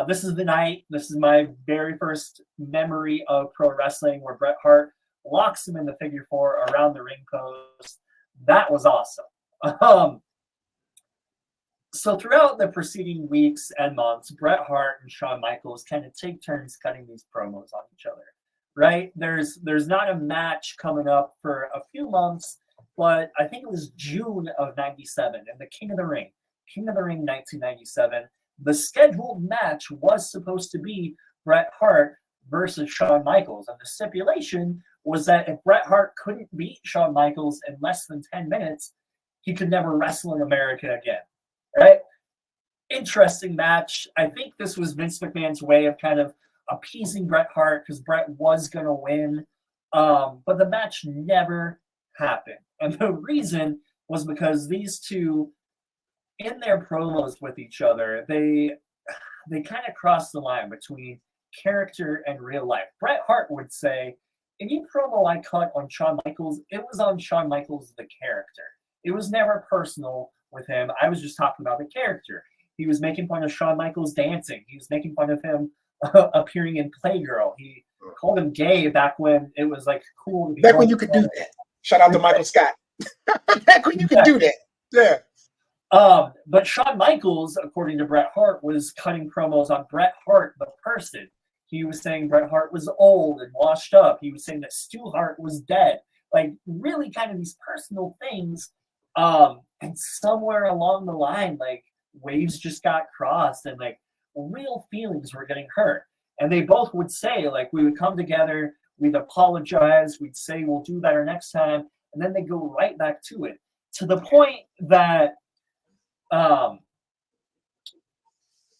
This is the night, this is my very first memory of pro wrestling where Bret Hart locks him in the figure four around the ring post. That was awesome. So throughout the preceding weeks and months, Bret Hart and Shawn Michaels kind of take turns cutting these promos on each other, right? There's not a match coming up for a few months, but I think it was June of 97 and the King of the Ring 1997. The scheduled match was supposed to be Bret Hart versus Shawn Michaels. And the stipulation was that if Bret Hart couldn't beat Shawn Michaels in less than 10 minutes, he could never wrestle in America again. Right? Interesting match. I think this was Vince McMahon's way of kind of appeasing Bret Hart because Bret was going to win. But the match never happened. And the reason was because these two in their promos with each other, they kind of cross the line between character and real life. Bret Hart would say, any promo I cut on Shawn Michaels, it was on Shawn Michaels, the character. It was never personal with him. I was just talking about the character. He was making fun of Shawn Michaels dancing. He was making fun of him appearing in Playgirl. He called him gay back when it was like cool to be back when you could do that. Shout out to Michael Scott. Back when you could do that. Yeah. But Shawn Michaels, according to Bret Hart, was cutting promos on Bret Hart, the person. He was saying Bret Hart was old and washed up. He was saying that Stu Hart was dead. Like, really kind of these personal things. And somewhere along the line, like, waves just got crossed and, like, real feelings were getting hurt. And they both would say, like, we would come together, we'd apologize, we'd say we'll do better next time, and then they go right back to it. To the point that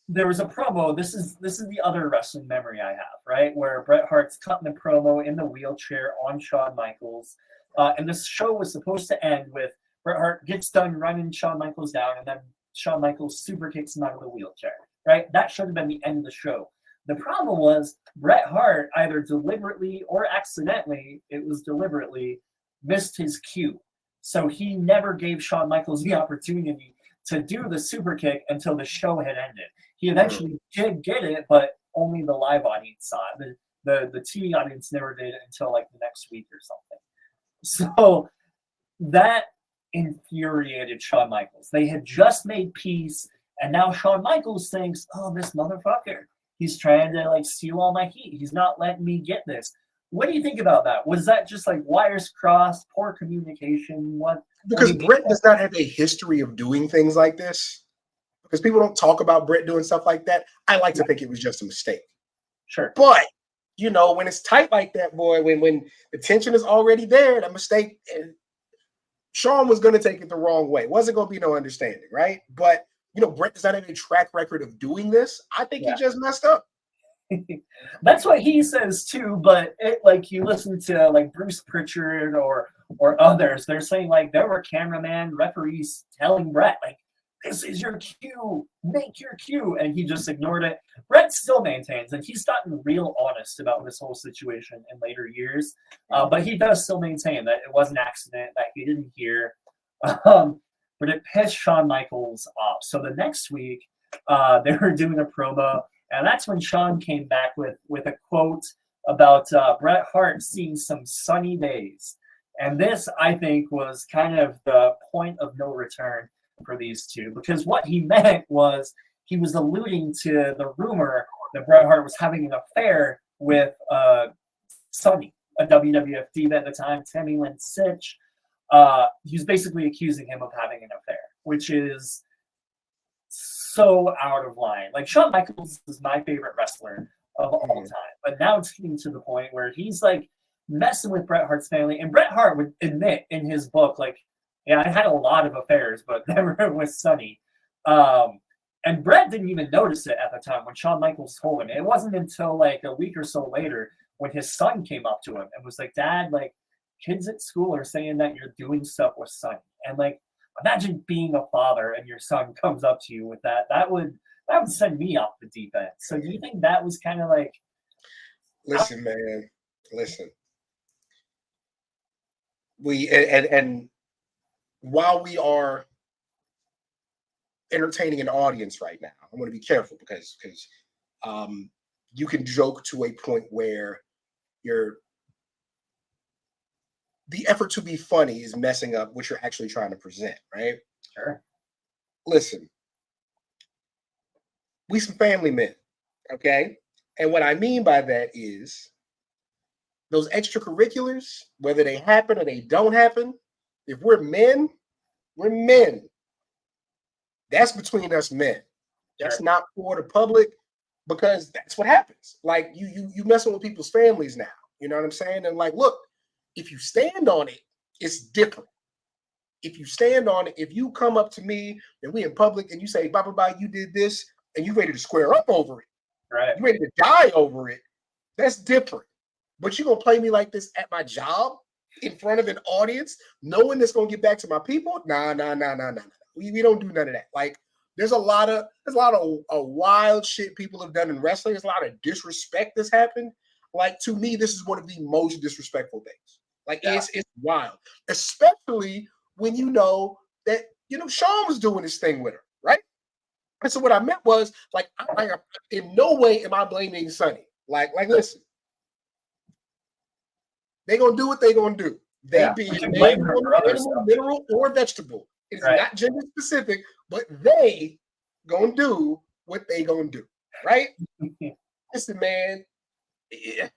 there was a promo. This is the other wrestling memory I have, right? Where Bret Hart's cutting a promo in the wheelchair on Shawn Michaels. And this show was supposed to end with Bret Hart gets done running Shawn Michaels down, and then Shawn Michaels super kicks him out of the wheelchair, right? That should have been the end of the show. The problem was Bret Hart either deliberately or accidentally, it was deliberately, missed his cue. So he never gave Shawn Michaels the opportunity to do the super kick until the show had ended. He eventually did get it, but only the live audience saw it. The TV audience never did it until like the next week or something. So that infuriated Shawn Michaels. They had just made peace, and now Shawn Michaels thinks, oh, this motherfucker, he's trying to like steal all my heat. He's not letting me get this. What do you think about that? Was that just like wires crossed, poor communication? Because Bret does not have a history of doing things like this. Because people don't talk about Bret doing stuff like that. I like to think it was just a mistake. Sure. But, you know, when it's tight like that, boy, when the tension is already there, that mistake, and Shawn was going to take it the wrong way. Wasn't going to be no understanding, right? But, you know, Bret does not have a track record of doing this. I think he just messed up. That's what he says too, but like you listen to like Bruce Pritchard or others, they're saying like there were cameraman referees telling Bret like, this is your cue, make your cue, and he just ignored it. Bret still maintains, and he's gotten real honest about this whole situation in later years, but he does still maintain that it was an accident, that he didn't hear, but it pissed Shawn Michaels off. So the next week, they were doing a promo, and that's when Shawn came back with a quote about Bret Hart seeing some sunny days. And this, I think, was kind of the point of no return for these two, because what he meant was he was alluding to the rumor that Bret Hart was having an affair with Sunny, a WWF diva at the time, Tammy Lynn Sitch. He was basically accusing him of having an affair, which is so out of line. Like, Shawn Michaels is my favorite wrestler of all time, but now it's getting to the point where he's like messing with Bret Hart's family, and Bret Hart would admit in his book, like, yeah, I had a lot of affairs, but never with Sunny. And Bret didn't even notice it at the time when Shawn Michaels told him. It wasn't until like a week or so later when his son came up to him and was like, Dad, like, kids at school are saying that you're doing stuff with Sunny. And like, imagine being a father and your son comes up to you with that. That would send me off the deep end. So do you think that was kind of like... Listen, man. Listen. And while we are entertaining an audience right now, I'm going to be careful because you can joke to a point where the effort to be funny is messing up what you're actually trying to present, right? Sure. Listen, we some family men, okay? And what I mean by that is those extracurriculars, whether they happen or they don't happen, if we're men, we're men. That's between us men. That's not for the public, because that's what happens. Like, you messing with people's families now. You know what I'm saying? And like, look, if you stand on it, it's different. If you stand on it, if you come up to me and we in public and you say, blah, blah, blah, you did this, and you ready to square up over it, right? You ready to die over it, that's different. But you gonna play me like this at my job in front of an audience, knowing it's gonna get back to my people? Nah. We don't do none of that. Like, there's a lot of wild shit people have done in wrestling. There's a lot of disrespect that's happened. Like, to me, this is one of the most disrespectful things. Like, it's wild, especially when you know that Shawn was doing this thing with her, right? And so what I meant was, like, in no way am I blaming Sonny. Like, listen, they gonna do what they gonna do. They be animal, mineral, or vegetable. It's not gender specific, but they gonna do what they gonna do, right? Listen, man, it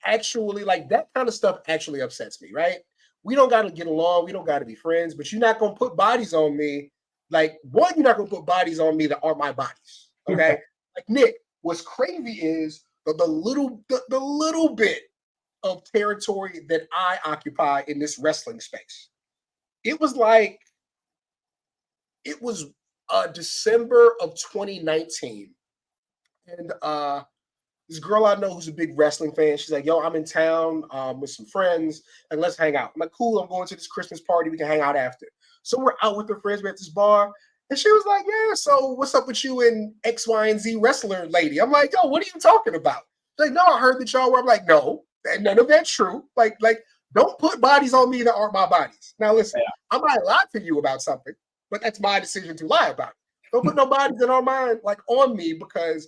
actually, like, that kind of stuff actually upsets me, right? We don't got to get along. We don't got to be friends, but you're not gonna put bodies on me. Like, one, you're not gonna put bodies on me that aren't my bodies, okay? Like, Nick, what's crazy is the little bit of territory that I occupy in this wrestling space. It was December of 2019, and this girl I know who's a big wrestling fan, she's like, yo, I'm in town with some friends, and let's hang out. I'm like, cool, I'm going to this Christmas party, we can hang out after. So we're out with her friends, we're at this bar, and she was like, yeah, so what's up with you and X, Y, and Z wrestler lady? I'm like, yo, what are you talking about? She's like, no, I heard that y'all were. I'm like, no, none of that's true. Like, don't put bodies on me that aren't my bodies. Now, listen, I might lie to you about something, but that's my decision to lie about it. Don't put no bodies that aren't mine, like, on me, because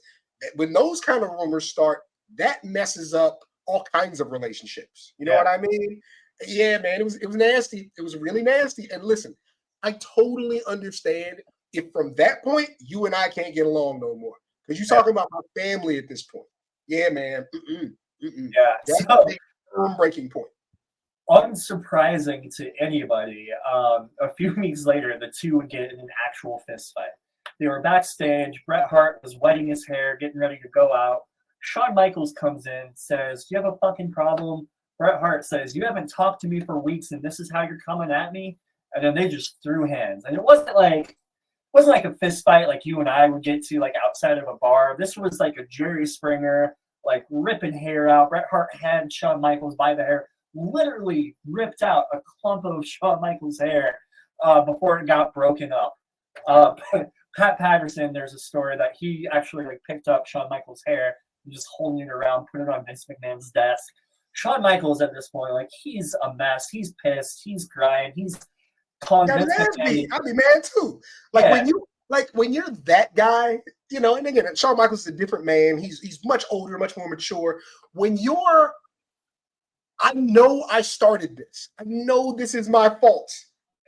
when those kind of rumors start, that messes up all kinds of relationships. You know what I mean? Yeah, man, it was nasty. It was really nasty. And listen, I totally understand if from that point you and I can't get along no more, because you're talking about my family at this point. Yeah, man. Yeah, that's a big breaking point. Unsurprising to anybody, a few weeks later, the two would get in an actual fist fight. They were backstage. Bret Hart was wetting his hair, getting ready to go out. Shawn Michaels comes in, says, "Do you have a fucking problem?" Bret Hart says, "You haven't talked to me for weeks, and this is how you're coming at me." And then they just threw hands. And it wasn't like a fist fight like you and I would get to, like, outside of a bar. This was like a Jerry Springer, like, ripping hair out. Bret Hart had Shawn Michaels by the hair, literally ripped out a clump of Shawn Michaels' hair before it got broken up. Pat Patterson, there's a story that he actually, like, picked up Shawn Michaels' hair and just holding it around, put it on Vince McMahon's desk. Shawn Michaels at this point, like, he's a mess. He's pissed. He's crying. He's calling Vince McMahon. I'd be mad too. Like, when you're that guy, and again, Shawn Michaels is a different man. He's much older, much more mature. When you're, I know I started this. I know this is my fault.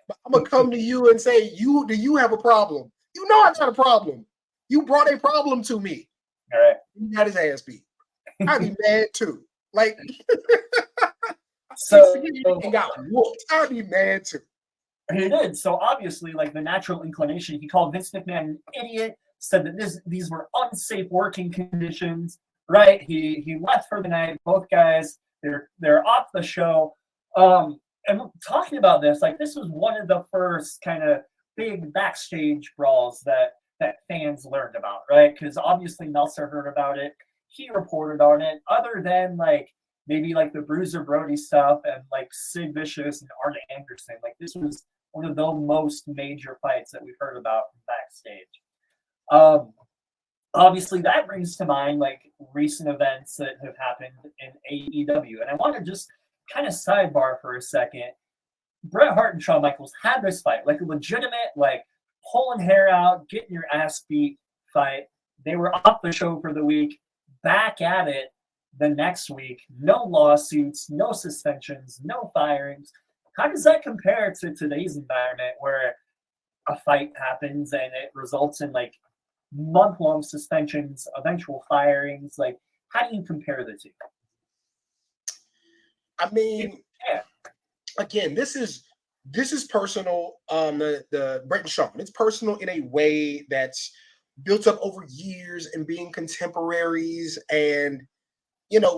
But I'm gonna come to you and say, do you have a problem? You know I got a problem. You brought a problem to me. All right. He got his ass beat. I'd be mad too. Like, so he got whooped. I'd be mad too. He did. So obviously, like, the natural inclination, he called Vince McMahon an idiot, said that these were unsafe working conditions. Right? He left for the night. Both guys, they're off the show. And talking about this, like, this was one of the first kind of big backstage brawls that fans learned about, right? Because obviously Meltzer heard about it. He reported on it. Other than, like, maybe, like, the Bruiser Brody stuff and, like, Sid Vicious and Arn Anderson, like, this was one of the most major fights that we've heard about from backstage. Obviously, that brings to mind, like, recent events that have happened in AEW. And I want to just kind of sidebar for a second. Bret Hart and Shawn Michaels had this fight, like a legitimate, like, pulling hair out, getting your ass beat fight. They were off the show for the week, back at it the next week. No lawsuits, no suspensions, no firings. How does that compare to today's environment where a fight happens and it results in, like, month-long suspensions, eventual firings? Like, how do you compare the two? I mean, again, this is personal. The Bret and Shawn, it's personal in a way that's built up over years and being contemporaries, and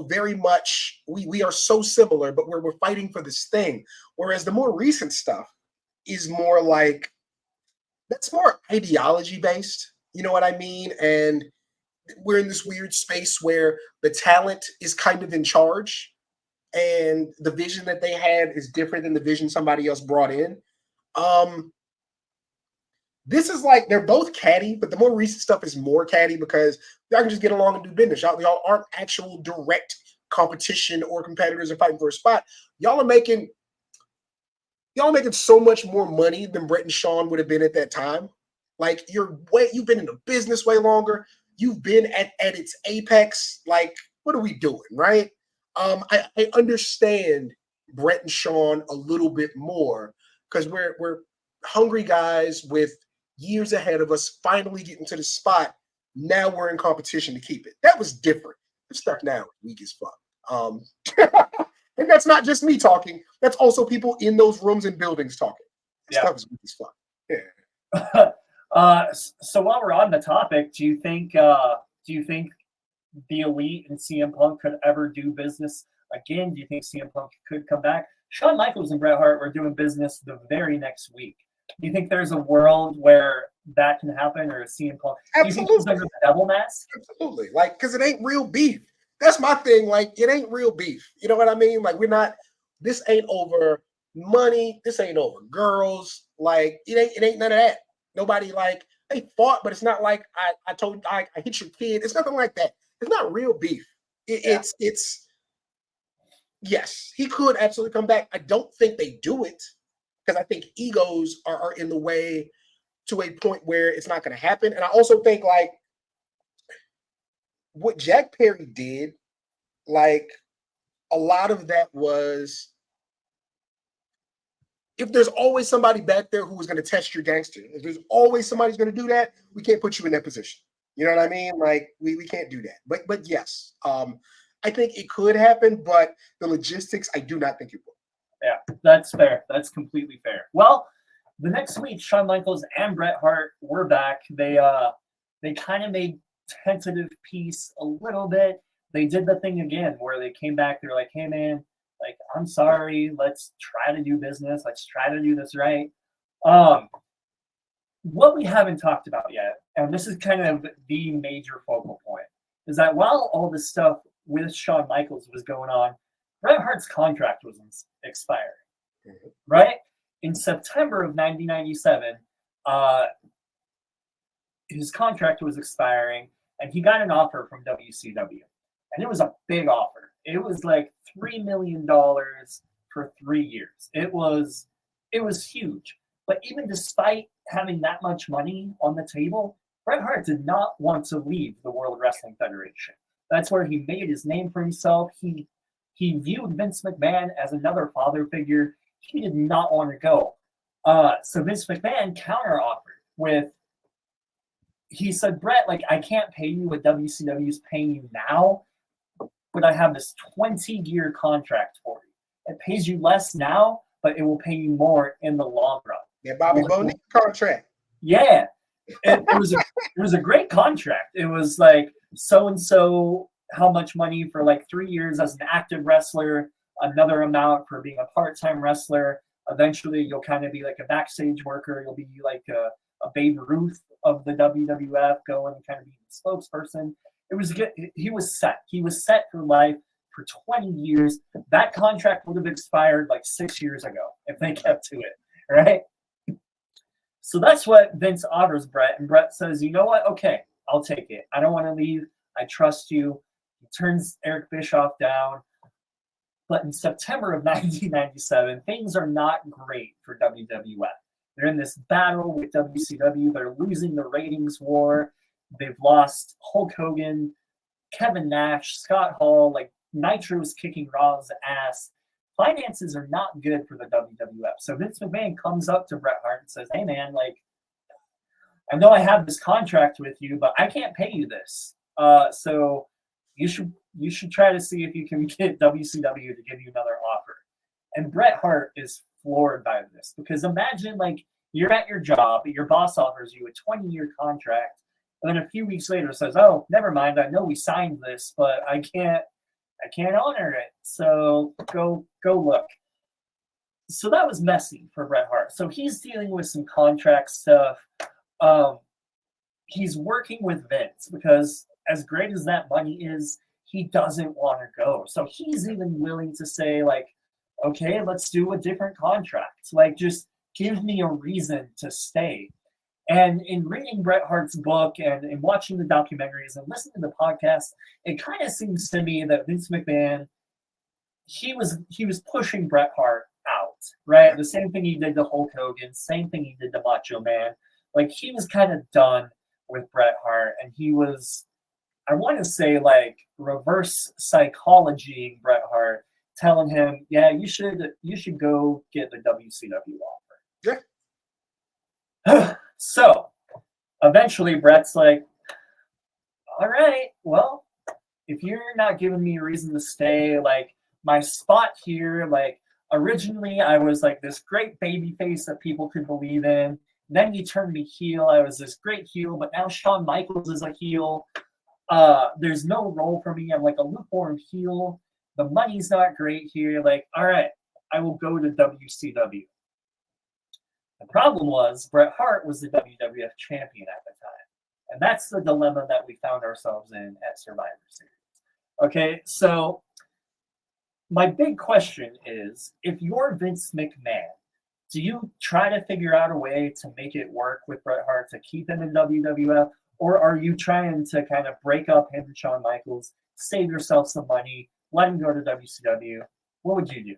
very much we are so similar, but we're fighting for this thing. Whereas the more recent stuff is more like, that's more ideology based. You know what I mean? And we're in this weird space where the talent is kind of in charge, and the vision that they had is different than the vision somebody else brought in. This is like they're both catty, but the more recent stuff is more catty because y'all can just get along and do business. Y'all aren't actual direct competition or competitors are fighting for a spot. Y'all are making so much more money than Bret and Shawn would have been at that time. Like you've been in the business way longer. You've been at its apex. Like, what are we doing, right? I understand Bret and Shawn a little bit more because we're hungry guys with years ahead of us finally getting to the spot. Now we're in competition to keep it. That was different. This stuff now is weak as fuck. And that's not just me talking. That's also people in those rooms and buildings talking. This stuff is weak as fuck. Yeah. So while we're on the topic, do you think the Elite and CM Punk could ever do business again? Do you think CM Punk could come back? Shawn Michaels and Bret Hart were doing business the very next week. Do you think there's a world where that can happen, or CM Punk? Absolutely. Do you think there's a devil mask? Absolutely. Like, because it ain't real beef. That's my thing. Like, it ain't real beef. You know what I mean? Like, this ain't over money. This ain't over girls. Like, it ain't none of that. Nobody, like, they fought, but it's not like I hit your kid. It's nothing like that. It's not real beef. It's yes, he could absolutely come back. I don't think they do it because I think egos are in the way to a point where it's not going to happen. And I also think like what Jack Perry did, like a lot of that was if there's always somebody back there who is going to test your gangster, if there's always somebody who's going to do that, we can't put you in that position. You know what I mean? Like we can't do that. But yes, I think it could happen, but the logistics, I do not think it will. Yeah, that's fair. That's completely fair. Well, the next week, Shawn Michaels and Bret Hart were back. They kind of made tentative peace a little bit. They did the thing again where they came back. They're like, "Hey, man, like I'm sorry. Let's try to do business. Let's try to do this right." What we haven't talked about yet, and this is kind of the major focal point, is that while all this stuff with Shawn Michaels was going on, Bret Hart's contract was expiring, right? In September of 1997, his contract was expiring, and he got an offer from WCW, and it was a big offer. It was like $3 million for 3 years. It was huge. But even despite having that much money on the table, Bret Hart did not want to leave the World Wrestling Federation. That's where he made his name for himself. He viewed Vince McMahon as another father figure. He did not want to go. So Vince McMahon counter-offered with, he said, Bret, like, I can't pay you what WCW is paying you now, but I have this 20-year contract for you. It pays you less now, but it will pay you more in the long run. Yeah, Bobby Boney contract. Yeah. It was a great contract. It was like so-and-so how much money for like 3 years as an active wrestler, another amount for being a part-time wrestler. Eventually, you'll kind of be like a backstage worker. You'll be like a Babe Ruth of the WWF, going and kind of be the spokesperson. It was good. He was set. He was set for life for 20 years. That contract would have expired like 6 years ago if they kept to it, right? So that's what Vince offers Bret, and Bret says, you know what? Okay, I'll take it. I don't want to leave. I trust you. He turns Eric Bischoff down. But in September of 1997, things are not great for WWF. They're in this battle with WCW. They're losing the ratings war. They've lost Hulk Hogan, Kevin Nash, Scott Hall. Like, Nitro's kicking Raw's ass. Finances are not good for the WWF. So Vince McMahon comes up to Bret Hart and says, hey, man, like, I know I have this contract with you, but I can't pay you this. So you should try to see if you can get WCW to give you another offer. And Bret Hart is floored by this, because imagine, like, you're at your job, your boss offers you a 20-year contract, and then a few weeks later says, oh, never mind, I know we signed this, but I can't honor it. So go look. So that was messy for Bret Hart. So he's dealing with some contract stuff. He's working with Vince because as great as that money is, he doesn't want to go. So he's even willing to say, like, okay, let's do a different contract. Like, just give me a reason to stay. And in reading Bret Hart's book and in watching the documentaries and listening to the podcast, it kind of seems to me that Vince McMahon, he was pushing Bret Hart out, right? The same thing he did to Hulk Hogan, same thing he did to Macho Man. Like, he was kind of done with Bret Hart, and he was, I want to say, like, reverse psychologying Bret Hart, telling him, yeah, you should go get the WCW offer. Yeah. So eventually Bret's like, all right, well, if you're not giving me a reason to stay, like, my spot here, like, originally I was like this great baby face that people could believe in. Then you turned me heel. I was this great heel, but now Shawn Michaels is a heel. There's no role for me. I'm like a lukewarm heel. The money's not great here. Like, all right, I will go to WCW. The problem was Bret Hart was the WWF champion at the time. And that's the dilemma that we found ourselves in at Survivor Series. Okay, so my big question is, if you're Vince McMahon, do you try to figure out a way to make it work with Bret Hart to keep him in WWF? Or are you trying to kind of break up him and Shawn Michaels, save yourself some money, let him go to WCW? What would you do?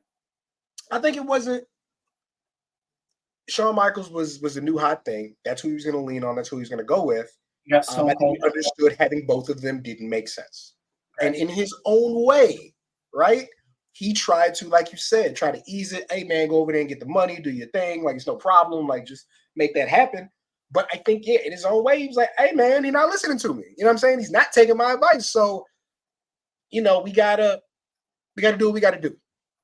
I think it wasn't. Shawn Michaels was a new hot thing. That's who he was going to lean on. That's who he was going to go with. I think he understood having both of them didn't make sense. Right. And in his own way, right? He tried to, like you said, try to ease it. Hey, man, go over there and get the money, do your thing. Like, it's no problem. Like, just make that happen. But I think, yeah, in his own way, he was like, hey, man, he's not listening to me. You know what I'm saying? He's not taking my advice. So, you know, we gotta do what we gotta do.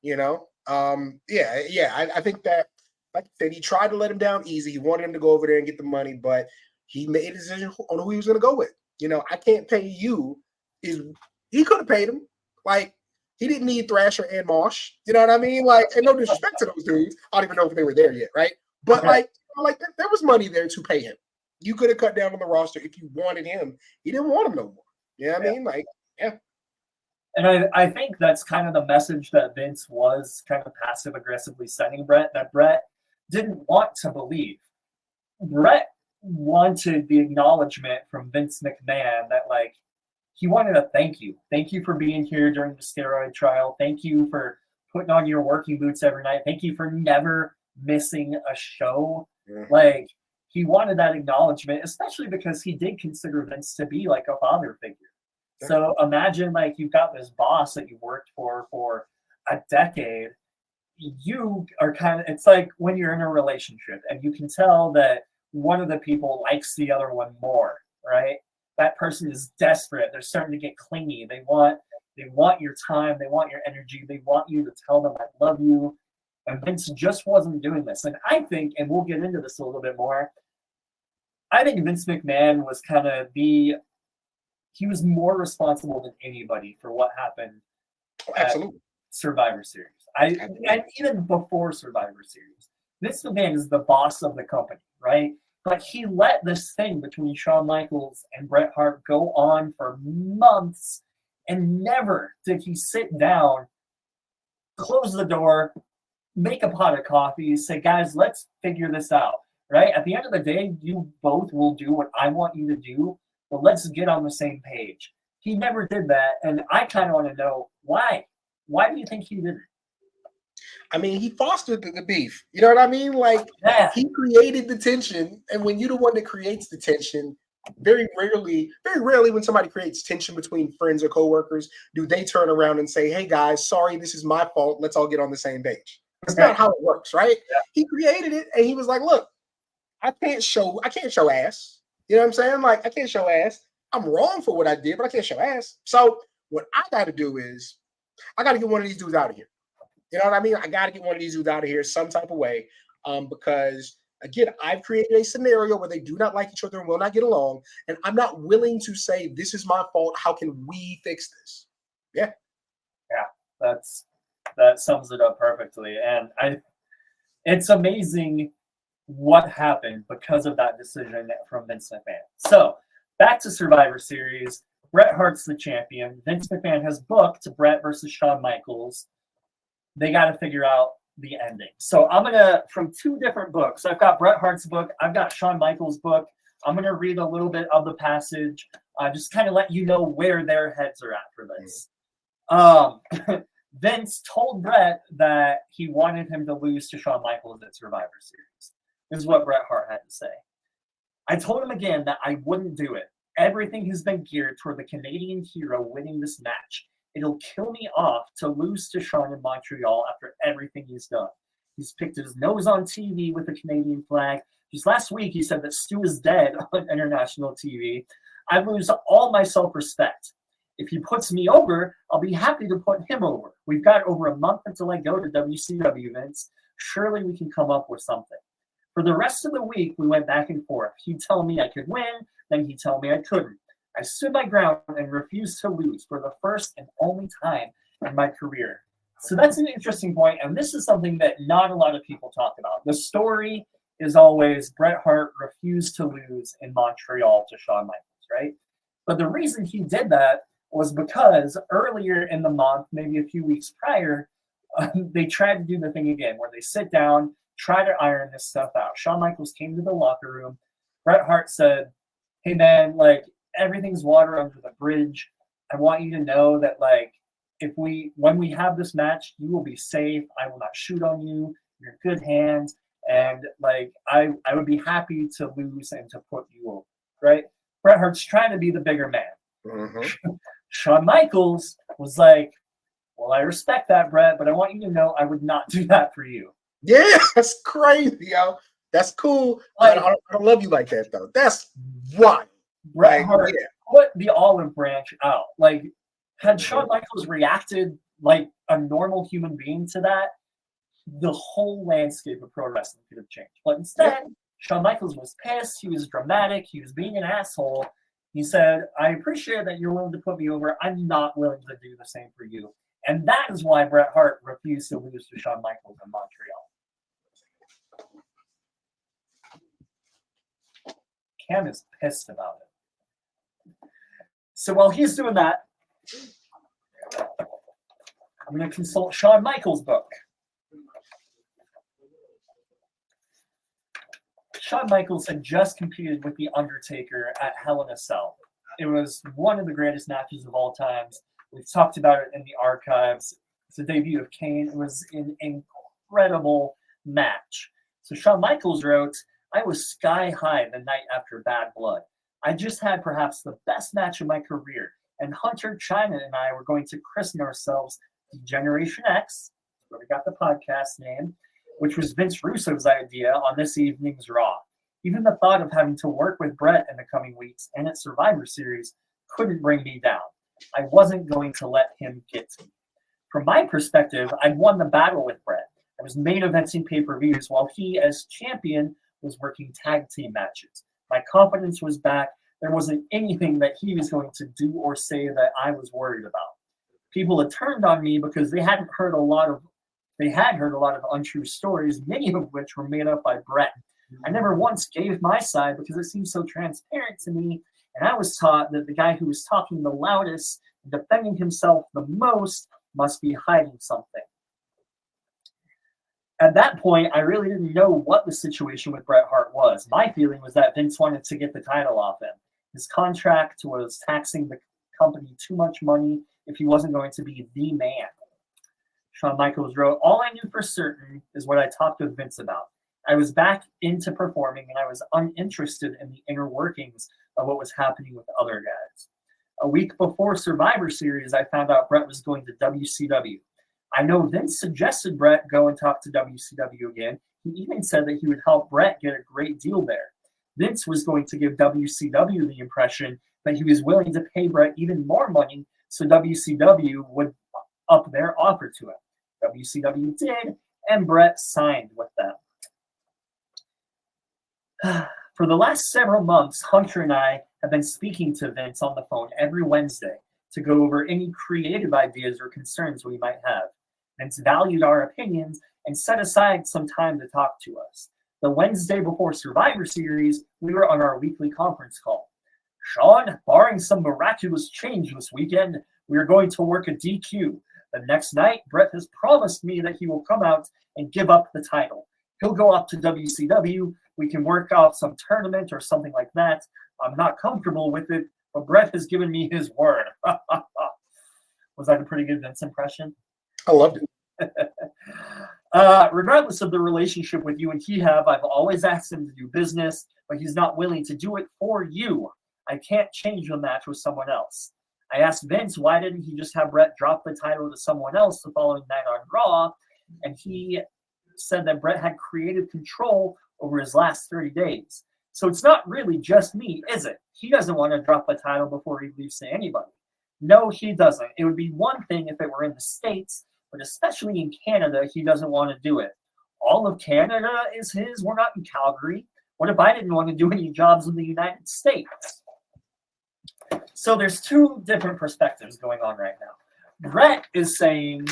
You know? I think that, like I said, he tried to let him down easy. He wanted him to go over there and get the money, but he made a decision on who he was going to go with. You know, I can't pay you. He could have paid him. Like, he didn't need Thrasher and Mosh. You know what I mean? Like, and no disrespect to those dudes. I don't even know if they were there yet, right? But like there was money there to pay him. You could have cut down on the roster if you wanted him. You didn't want him no more. You know what I mean? Like, yeah. And I think that's kind of the message that Vince was kind of passive aggressively sending Bret, that Bret didn't want to believe. Bret wanted the acknowledgement from Vince McMahon that, like, he wanted a thank you. Thank you for being here during the steroid trial. Thank you for putting on your working boots every night. Thank you for never missing a show. Mm-hmm. Like, he wanted that acknowledgement, especially because he did consider Vince to be like a father figure. Mm-hmm. So imagine, like, you've got this boss that you worked for a decade. You are kind of, it's like when you're in a relationship and you can tell that one of the people likes the other one more, right? That person is desperate. They're starting to get clingy. They want your time. They want your energy. They want you to tell them, I love you. And Vince just wasn't doing this. And I think, and we'll get into this a little bit more, I think Vince McMahon was kind of he was more responsible than anybody for what happened at Survivor Series. And even before Survivor Series, Vince McMahon is the boss of the company, right? But he let this thing between Shawn Michaels and Bret Hart go on for months, and never did he sit down, close the door, make a pot of coffee, say, guys, let's figure this out, right? At the end of the day, you both will do what I want you to do, but let's get on the same page. He never did that, and I kind of want to know why. Why do you think he did it? I mean, he fostered the beef. You know what I mean? Like, he created the tension. And when you're the one that creates the tension, very rarely when somebody creates tension between friends or coworkers, do they turn around and say, hey, guys, sorry, this is my fault. Let's all get on the same page. That's not how it works, right? Yeah. He created it, and he was like, look, I can't show ass. You know what I'm saying? Like, I can't show ass. I'm wrong for what I did, but I can't show ass. So what I got to do is I got to get one of these dudes out of here. You know what I mean? I got to get one of these dudes out of here some type of way because, again, I've created a scenario where they do not like each other and will not get along, and I'm not willing to say, this is my fault. How can we fix this? Yeah. Yeah, that sums it up perfectly. And it's amazing what happened because of that decision from Vince McMahon. So, back to Survivor Series. Bret Hart's the champion. Vince McMahon has booked Bret versus Shawn Michaels. They got to figure out the ending. So I'm gonna, from two different books. I've got Bret Hart's book. I've got Shawn Michaels' book. I'm gonna read a little bit of the passage, just kind of let you know where their heads are at for this. Vince told Bret that he wanted him to lose to Shawn Michaels at Survivor Series. This is what Bret Hart had to say. I told him again that I wouldn't do it. Everything has been geared toward the Canadian hero winning this match. It'll kill me off to lose to Shawn in Montreal after everything he's done. He's picked his nose on TV with the Canadian flag. Just last week, he said that Stu is dead on international TV. I lose all my self-respect. If he puts me over, I'll be happy to put him over. We've got over a month until I go to WCW, Vince. Surely we can come up with something. For the rest of the week, we went back and forth. He'd tell me I could win, then he'd tell me I couldn't. I stood my ground and refused to lose for the first and only time in my career. So that's an interesting point, and this is something that not a lot of people talk about. The story is always Bret Hart refused to lose in Montreal to Shawn Michaels, right? But the reason he did that was because earlier in the month, maybe a few weeks prior, they tried to do the thing again where they sit down, try to iron this stuff out. Shawn Michaels came to the locker room. Bret Hart said, hey man, like, everything's water under the bridge. I want you to know that, like, when we have this match, you will be safe. I will not shoot on you. You're in good hands. And like, I would be happy to lose and to put you over, right? Bret Hart's trying to be the bigger man. Mm-hmm. Shawn Michaels was like, well, I respect that, Bret, but I want you to know I would not do that for you. Yeah, that's crazy, yo. That's cool. Like, I don't love you like that, though. That's wild. Bret Hart put the olive branch out. Like, had Shawn Michaels reacted like a normal human being to that, the whole landscape of pro wrestling could have changed. But instead, Shawn Michaels was pissed. He was dramatic. He was being an asshole. He said, I appreciate that you're willing to put me over. I'm not willing to do the same for you. And that is why Bret Hart refused to lose to Shawn Michaels in Montreal. Cam is pissed about it. So while he's doing that, I'm going to consult Shawn Michaels' book. Shawn Michaels had just competed with The Undertaker at Hell in a Cell. It was one of the greatest matches of all times. We've talked about it in the archives. It's the debut of Kane. It was an incredible match. So Shawn Michaels wrote, I was sky high the night after Bad Blood. I just had perhaps the best match of my career, and Hunter, China, and I were going to christen ourselves Generation X, where we got the podcast name, which was Vince Russo's idea on this evening's Raw. Even the thought of having to work with Bret in the coming weeks and at Survivor Series couldn't bring me down. I wasn't going to let him get to me. From my perspective, I'd won the battle with Bret. I was main eventing pay-per-views while he, as champion, was working tag team matches. My confidence was back. There wasn't anything that he was going to do or say that I was worried about. People had turned on me because they had heard a lot of untrue stories, many of which were made up by Bret. I never once gave my side because it seemed so transparent to me, and I was taught that the guy who was talking the loudest and defending himself the most must be hiding something. At that point, I really didn't know what the situation with Bret Hart was. My feeling was that Vince wanted to get the title off him. His contract was taxing the company too much money if he wasn't going to be the man. Shawn Michaels wrote, all I knew for certain is what I talked with Vince about. I was back into performing, and I was uninterested in the inner workings of what was happening with other guys. A week before Survivor Series, I found out Bret was going to WCW. I know Vince suggested Bret go and talk to WCW again. He even said that he would help Bret get a great deal there. Vince was going to give WCW the impression that he was willing to pay Bret even more money so WCW would up their offer to him. WCW did, and Bret signed with them. For the last several months, Hunter and I have been speaking to Vince on the phone every Wednesday to go over any creative ideas or concerns we might have. Vince valued our opinions and set aside some time to talk to us. The Wednesday before Survivor Series, we were on our weekly conference call. Shawn, barring some miraculous change this weekend, we are going to work a DQ. The next night, Bret has promised me that he will come out and give up the title. He'll go up to WCW. We can work out some tournament or something like that. I'm not comfortable with it, but Bret has given me his word. Was that a pretty good Vince impression? I loved it. Regardless of the relationship with you and he have, I've always asked him to do business, but he's not willing to do it for you. I can't change the match with someone else. I asked Vince, why didn't he just have Bret drop the title to someone else the following night on Raw? And he said that Bret had creative control over his last 30 days. So it's not really just me, is it? He doesn't want to drop the title before he leaves to anybody. No, he doesn't. It would be one thing if it were in the States, but especially in Canada, he doesn't want to do it. All of Canada is his. We're not in Calgary. What if I didn't want to do any jobs in the United States? So there's two different perspectives going on right now. Bret is saying,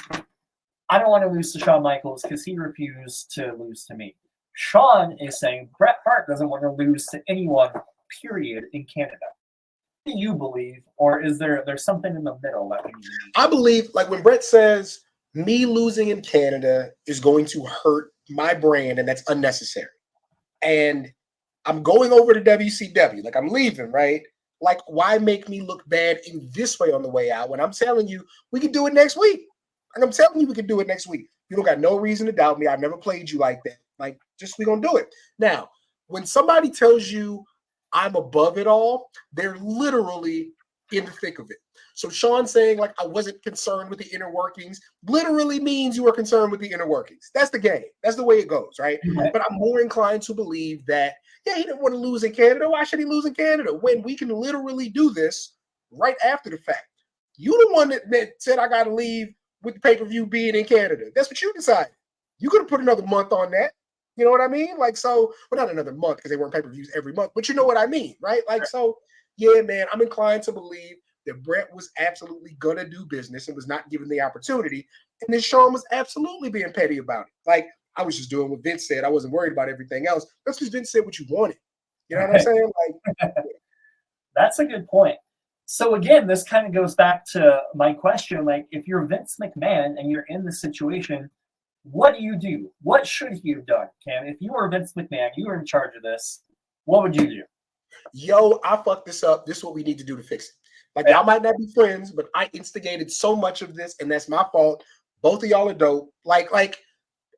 I don't want to lose to Shawn Michaels because he refused to lose to me. Shawn is saying Bret Hart doesn't want to lose to anyone, period, in Canada. What do you believe, or is there's something in the middle that we need? I believe, like when Bret says, me losing in Canada is going to hurt my brand, and that's unnecessary. And I'm going over to WCW, like I'm leaving, right? Like, why make me look bad in this way on the way out when I'm telling you we can do it next week? Like I'm telling you we can do it next week. You don't got no reason to doubt me. I've never played you like that. Like, just we gonna do it. Now, when somebody tells you I'm above it all, they're literally in the thick of it. So Shawn saying, like, I wasn't concerned with the inner workings literally means you were concerned with the inner workings. That's the game. That's the way it goes, right? Okay. But I'm more inclined to believe that, yeah, he didn't want to lose in Canada. Why should he lose in Canada when we can literally do this right after the fact? You the one that said I got to leave with the pay-per-view being in Canada. That's what you decided. You could have put another month on that. You know what I mean? Like, so, well, not another month because they weren't pay-per-views every month, but you know what I mean, right? Like, so, yeah, man, I'm inclined to believe that Bret was absolutely going to do business and was not given the opportunity. And then Shawn was absolutely being petty about it. Like, I was just doing what Vince said. I wasn't worried about everything else. That's because Vince said what you wanted. You know what I'm saying? Like, That's a good point. So again, this kind of goes back to my question. Like, if you're Vince McMahon and you're in this situation, what do? What should he have done, Cam? If you were Vince McMahon, you were in charge of this, what would you do? Yo, I fucked this up. This is what we need to do to fix it. Like, y'all might not be friends, but I instigated so much of this, and that's my fault. Both of y'all are dope. Like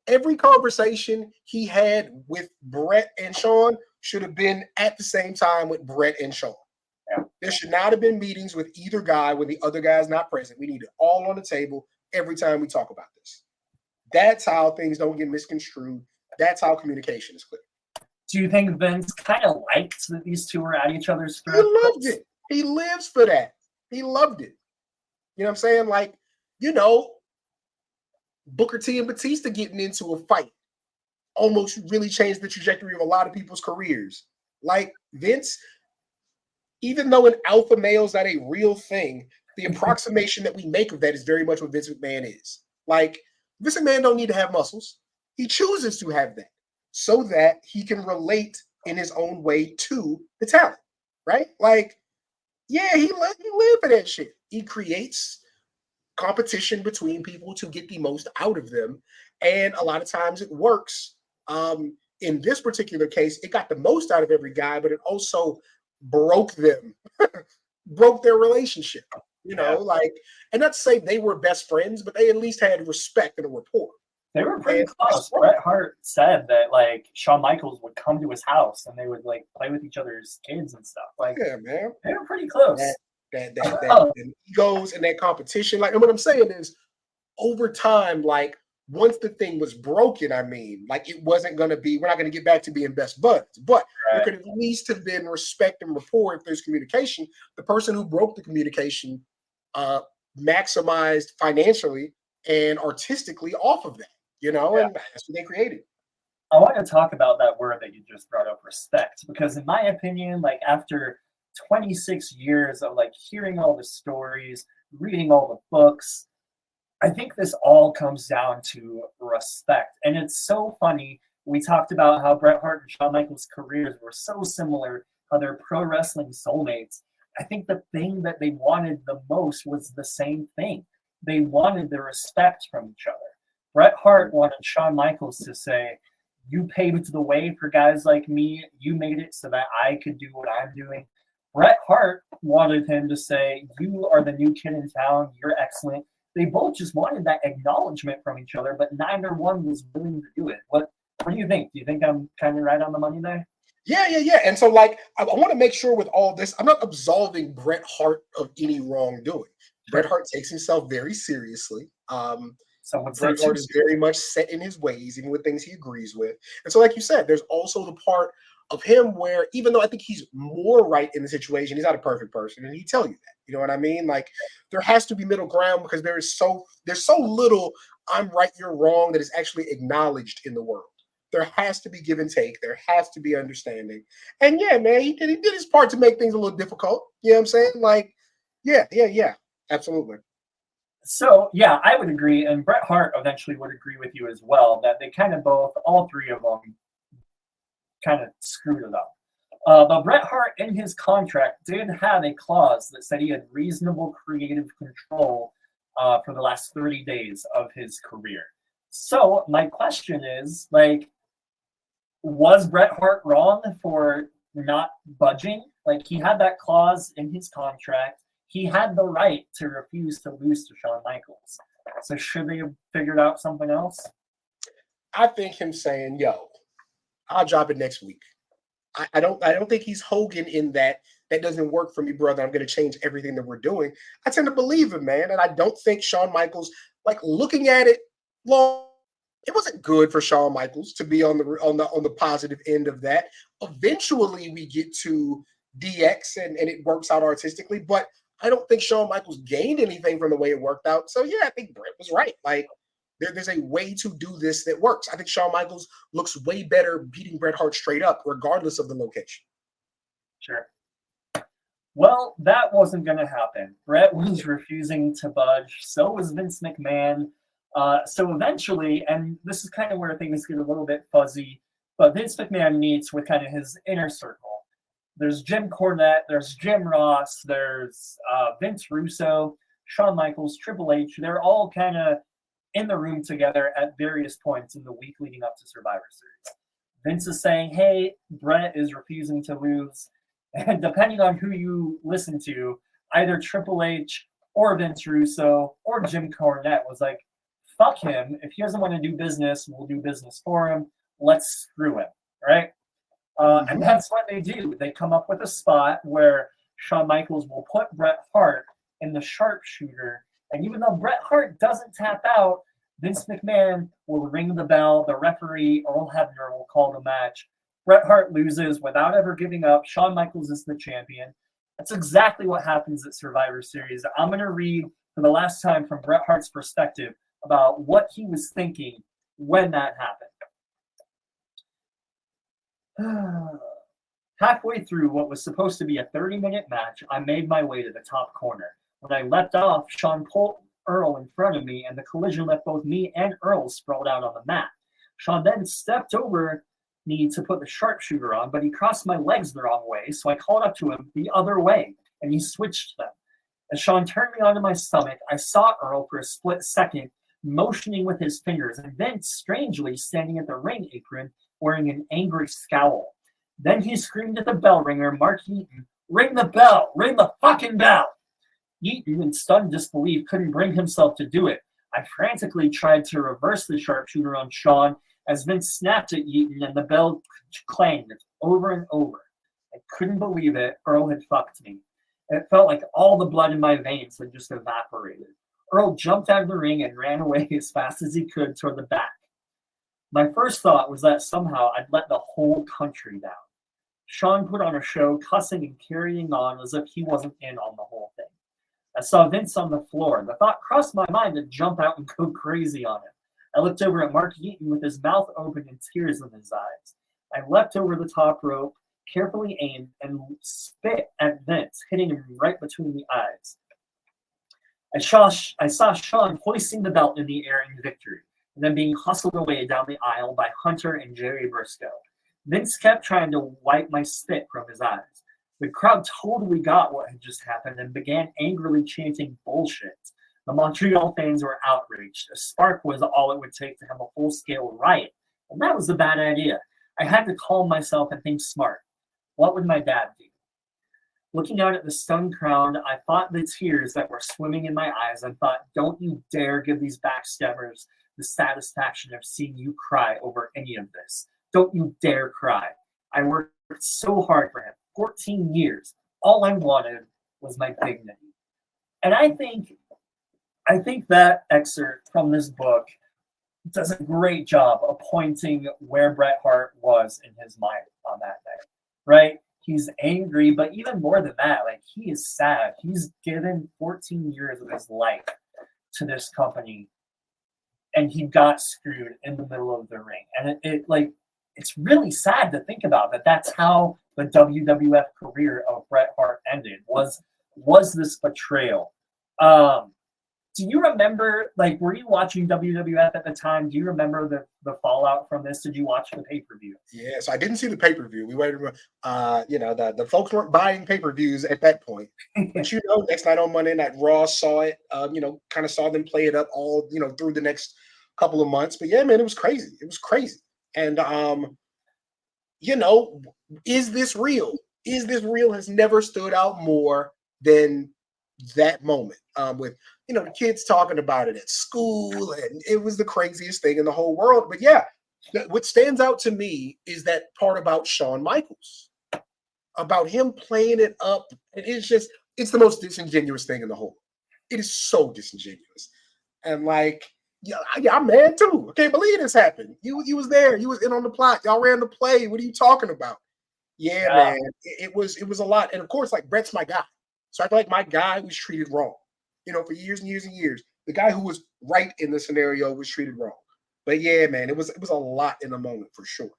every conversation he had with Bret and Shawn should have been at the same time with Bret and Shawn. Yeah. There should not have been meetings with either guy when the other guy is not present. We need it all on the table every time we talk about this. That's how things don't get misconstrued. That's how communication is clear. Do you think Vince kind of liked that these two were at each other's He throats? loved it. He lives for that. He loved it. You know what I'm saying? Like, you know, Booker T and Batista getting into a fight almost really changed the trajectory of a lot of people's careers. Like, Vince, even though an alpha male is not a real thing, the approximation that we make of that is very much what Vince McMahon is. Like, Vince McMahon don't need to have muscles. He chooses to have that so that he can relate in his own way to the talent, right? Like, yeah, he live for that shit. He creates competition between people to get the most out of them. And a lot of times it works. In this particular case, it got the most out of every guy, but it also broke them, broke their relationship. You know, like, and not to say they were best friends, but they at least had respect and a rapport. They were pretty close. Bret Hart said that, like, Shawn Michaels would come to his house and they would, like, play with each other's kids and stuff. Like, yeah, man, they were pretty close. That egos and that competition. Like, and what I'm saying is, over time, like, once the thing was broken, I mean, like, it wasn't going to be, we're not going to get back to being best buds, but there could at least have been respect and rapport if there's communication. The person who broke the communication maximized financially and artistically off of that, you know, and that's what they created. I want to talk about that word that you just brought up, respect, because in my opinion, like, after 26 years of, like, hearing all the stories, reading all the books, I think this all comes down to respect. And it's so funny. We talked about how Bret Hart and Shawn Michaels' careers were so similar, how they're pro wrestling soulmates. I think the thing that they wanted the most was the same thing. they wanted the respect from each other. Bret Hart wanted Shawn Michaels to say, you paved the way for guys like me. You made it so that I could do what I'm doing. Bret Hart wanted him to say, you are the new kid in town. You're excellent. They both just wanted that acknowledgement from each other, but neither one was willing to do it. What do you think? Do you think I'm kind of right on the money there? Yeah. And so, like, I want to make sure with all this, I'm not absolving Bret Hart of any wrongdoing. Bret Hart takes himself very seriously. Bret Hart is very much set in his ways, even with things he agrees with. And so, like you said, there's also the part of him where, even though I think he's more right in the situation, he's not a perfect person, and he'd tell you that. You know what I mean? Like, there has to be middle ground because there's so little I'm right, you're wrong that is actually acknowledged in the world. There has to be give and take. There has to be understanding. And yeah, man, he did his part to make things a little difficult. You know what I'm saying? Like, yeah, absolutely. So, yeah, I would agree, and Bret Hart eventually would agree with you as well, that they kind of both, all three of them, kind of screwed it up. But Bret Hart, in his contract, did have a clause that said he had reasonable creative control for the last 30 days of his career. So, my question is, like, was Bret Hart wrong for not budging? Like, he had that clause in his contract. He had the right to refuse to lose to Shawn Michaels. So should they have figured out something else? I think him saying, yo, I'll drop it next week. I don't think he's Hogan in that doesn't work for me, brother. I'm going to change everything that we're doing. I tend to believe him, man. And I don't think Shawn Michaels, like, looking at it long, it wasn't good for Shawn Michaels to be on the positive end of that. Eventually we get to DX and it works out artistically, but I don't think Shawn Michaels gained anything from the way it worked out. So yeah, I think Bret was right. Like, there's a way to do this that works. I think Shawn Michaels looks way better beating Bret Hart straight up, regardless of the location. Sure. Well, that wasn't going to happen. Bret was refusing to budge. So was Vince McMahon. So eventually, and this is kind of where things get a little bit fuzzy, but Vince McMahon meets with kind of his inner circle. There's Jim Cornette, there's Jim Ross, there's Vince Russo, Shawn Michaels, Triple H. They're all kind of in the room together at various points in the week leading up to Survivor Series. Vince is saying, hey, Bret is refusing to lose. And depending on who you listen to, either Triple H or Vince Russo or Jim Cornette was like, fuck him. If he doesn't want to do business, we'll do business for him. Let's screw him, right? And that's what they do. They come up with a spot where Shawn Michaels will put Bret Hart in the sharpshooter. And even though Bret Hart doesn't tap out, Vince McMahon will ring the bell. The referee, Earl Hebner, will call the match. Bret Hart loses without ever giving up. Shawn Michaels is the champion. That's exactly what happens at Survivor Series. I'm going to read for the last time from Bret Hart's perspective about what he was thinking when that happened. Halfway through what was supposed to be a 30-minute match, I made my way to the top corner. When I leapt off, Shawn pulled Earl in front of me, and the collision left both me and Earl sprawled out on the mat. Shawn then stepped over me to put the sharpshooter on, but he crossed my legs the wrong way, so I called up to him the other way, and he switched them. As Shawn turned me onto my stomach, I saw Earl for a split second, motioning with his fingers, and then strangely standing at the ring apron, wearing an angry scowl. Then he screamed at the bell ringer, Mark Eaton, ring the bell, ring the fucking bell. Eaton, in stunned disbelief, couldn't bring himself to do it. I frantically tried to reverse the sharpshooter on Shawn as Vince snapped at Eaton and the bell clanged over and over. I couldn't believe it. Earl had fucked me. It felt like all the blood in my veins had just evaporated. Earl jumped out of the ring and ran away as fast as he could toward the back. My first thought was that somehow I'd let the whole country down. Shawn put on a show, cussing and carrying on as if he wasn't in on the whole thing. I saw Vince on the floor. The thought crossed my mind to jump out and go crazy on him. I looked over at Mark Eaton with his mouth open and tears in his eyes. I leapt over the top rope, carefully aimed, and spit at Vince, hitting him right between the eyes. I saw Shawn hoisting the belt in the air in victory, and then being hustled away down the aisle by Hunter and Jerry Briscoe. Vince kept trying to wipe my spit from his eyes. The crowd totally got what had just happened and began angrily chanting bullshit. The Montreal fans were outraged. A spark was all it would take to have a full-scale riot, and that was a bad idea. I had to calm myself and think smart. What would my dad do? Looking out at the stunned crowd, I fought the tears that were swimming in my eyes and thought, don't you dare give these backstabbers the satisfaction of seeing you cry over any of this. Don't you dare cry. I worked so hard for him, 14 years. All I wanted was my dignity. And I think that excerpt from this book does a great job of pointing where Bret Hart was in his mind on that day, right? He's angry, but even more than that, like he is sad. He's given 14 years of his life to this company, and he got screwed in the middle of the ring. And it's really sad to think about that. That's how the WWF career of Bret Hart ended. Was this betrayal? Do you remember, like, were you watching WWF at the time? Do you remember the fallout from this? Did you watch the pay-per-view? Yes, I didn't see the pay-per-view. We waited, the folks weren't buying pay-per-views at that point. But, next night on Monday Night Raw, saw it, kind of saw them play it up all, through the next couple of months. But yeah, man, it was crazy. It was crazy. And, is this real? Is this real has never stood out more than that moment with the kids talking about it at school, and it was the craziest thing in the whole world. But yeah, what stands out to me is that part about Shawn Michaels, about him playing it up. And it's the most disingenuous thing in the whole. It is so disingenuous. And I'm mad too. I can't believe this happened. You was there. You was in on the plot. Y'all ran the play. What are you talking about? Yeah, man. It was a lot. And of course, Bret's my guy. So I feel like my guy was treated wrong, for years and years and years. The guy who was right in the scenario was treated wrong. But yeah, man, it was a lot in the moment for sure.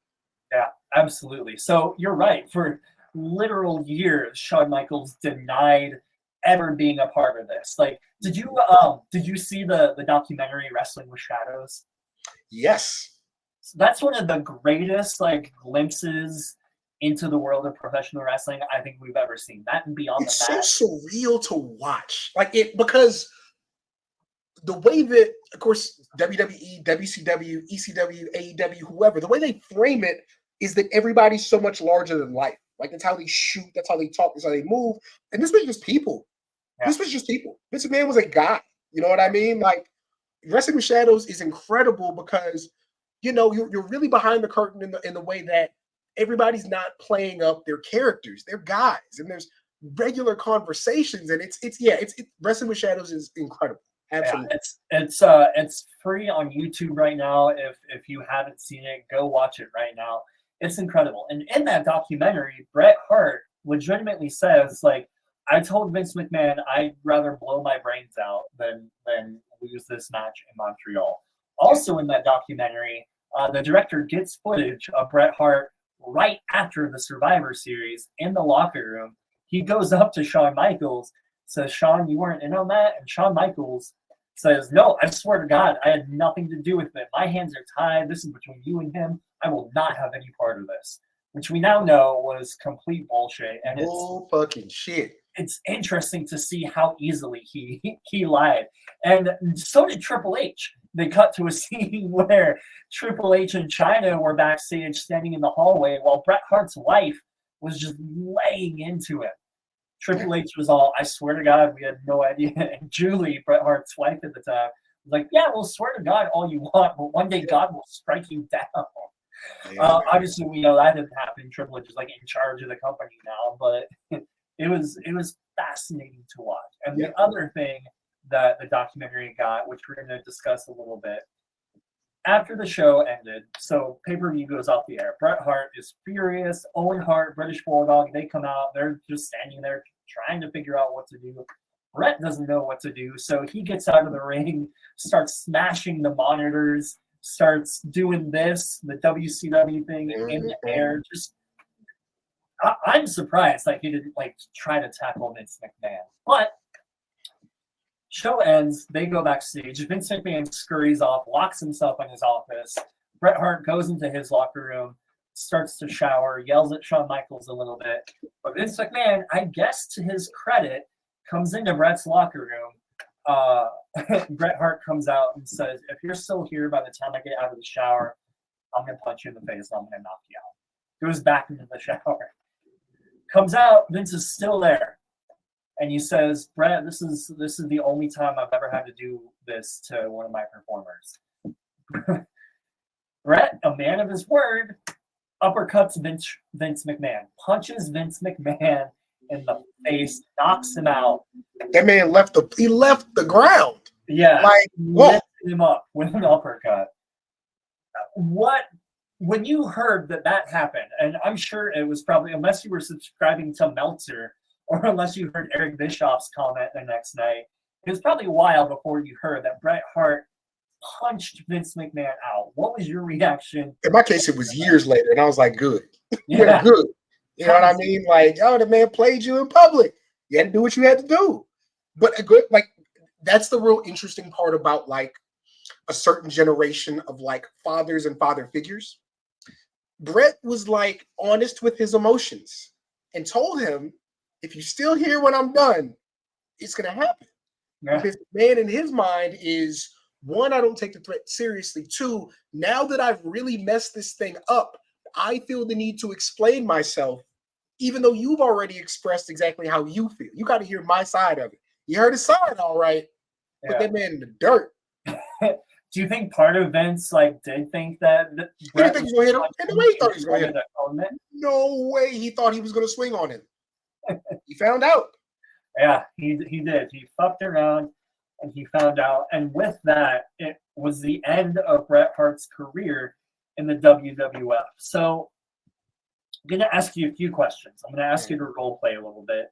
Yeah, absolutely. So you're right. For literal years, Shawn Michaels denied ever being a part of this. Did you see the documentary Wrestling with Shadows? Yes. So that's one of the greatest glimpses into the world of professional wrestling I think we've ever seen. That and Beyond it's the Mat. So surreal to watch. Because the way that, of course, WWE, WCW, ECW, AEW, whoever, the way they frame it is that everybody's so much larger than life. That's how they shoot, that's how they talk, that's how they move. And this was just people. Yeah. This was just people. Vince McMahon was a guy. You know what I mean? Wrestling with Shadows is incredible because, you're really behind the curtain in the way that everybody's not playing up their characters. They're guys, and there's regular conversations, and it's Wrestling with Shadows is incredible. Absolutely. Yeah, it's free on YouTube right now. If you haven't seen it, go watch it right now. It's incredible. And in that documentary, Bret Hart legitimately says, I told Vince McMahon I'd rather blow my brains out than lose this match in Montreal. Also in that documentary, the director gets footage of Bret Hart right after the Survivor Series in the locker room. He goes up to Shawn Michaels, says, Shawn, you weren't in on that? And Shawn Michaels says, no, I swear to God, I had nothing to do with it. My hands are tied. This is between you and him. I will not have any part of this. Which we now know was complete bullshit. And fucking shit. It's interesting to see how easily he lied. And so did Triple H. They cut to a scene where Triple H and Chyna were backstage standing in the hallway while Bret Hart's wife was just laying into him. Triple H was all, I swear to God, we had no idea. And Julie, Bret Hart's wife at the time, was like, yeah, well, swear to God all you want, but one day God will strike you down. Yeah. Obviously, we know that didn't happen. Triple H is in charge of the company now, but it was fascinating to watch. And the other thing that the documentary got, which we're going to discuss a little bit, after the show ended, so pay-per-view goes off the air. Bret Hart is furious. Owen Hart, British Bulldog, they come out. They're just standing there trying to figure out what to do. Bret doesn't know what to do, so he gets out of the ring, starts smashing the monitors, starts doing this, the WCW thing in the air. I'm surprised he didn't try to tackle Vince McMahon. But show ends, they go backstage. Vince McMahon scurries off, locks himself in his office. Bret Hart goes into his locker room, starts to shower, yells at Shawn Michaels a little bit. But Vince McMahon, I guess to his credit, comes into Bret's locker room, Bret Hart comes out and says, if you're still here by the time I get out of the shower, I'm going to punch you in the face and I'm going to knock you out. Goes back into the shower. Comes out, Vince is still there. And he says, Bret, this is the only time I've ever had to do this to one of my performers. Bret, a man of his word, uppercuts Vince McMahon, punches Vince McMahon in the face, knocks him out. That man left the ground. Yeah, like lifted him up with an uppercut. When you heard that happened, and I'm sure it was probably, unless you were subscribing to Meltzer or unless you heard Eric Bischoff's comment the next night, it was probably a while before you heard that Bret Hart punched Vince McMahon out. What was your reaction? In my case, it was years later, and I was like, good. Yeah. Good. You know what I mean? Like, oh, the man played you in public. You had to do what you had to do. But a good, like, that's the real interesting part about like a certain generation of like fathers and father figures. Bret was like honest with his emotions and told him, if you're still here when I'm done, it's going to happen. Yeah. Because the man in his mind is, one, I don't take the threat seriously. Two, now that I've really messed this thing up, I feel the need to explain myself, even though you've already expressed exactly how you feel. You got to hear my side of it. You heard his side, all right. Put that man in the dirt. Do you think part of Vince like did think that He didn't think he was going to hit him? And the way he thought he was going to hit him. No way he thought he was going to swing on him. He found out. Yeah, he did. He fucked around and he found out. And with that, it was the end of Bret Hart's career in the WWF. So I'm going to ask you a few questions. I'm going to ask you to role play a little bit.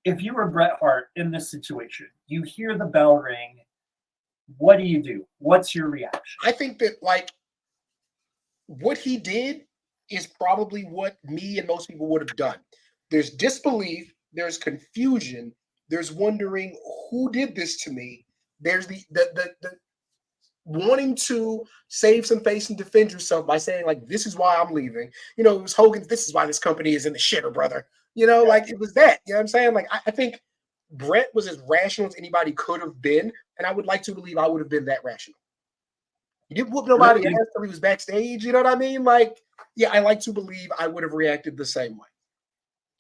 If you were Bret Hart in this situation, you hear the bell ring, what do? What's your reaction? I think that like what he did is probably what me and most people would have done. There's disbelief, there's confusion, there's wondering who did this to me. There's the wanting to save some face and defend yourself by saying like, this is why I'm leaving. You know, it was Hogan, this is why this company is in the shitter, brother. You know, like it was that, you know what I'm saying? Like, I think Bret was as rational as anybody could have been. And I would like to believe I would have been that rational. He didn't whoop nobody ass until he was backstage. You know what I mean? Like, yeah, I like to believe I would have reacted the same way.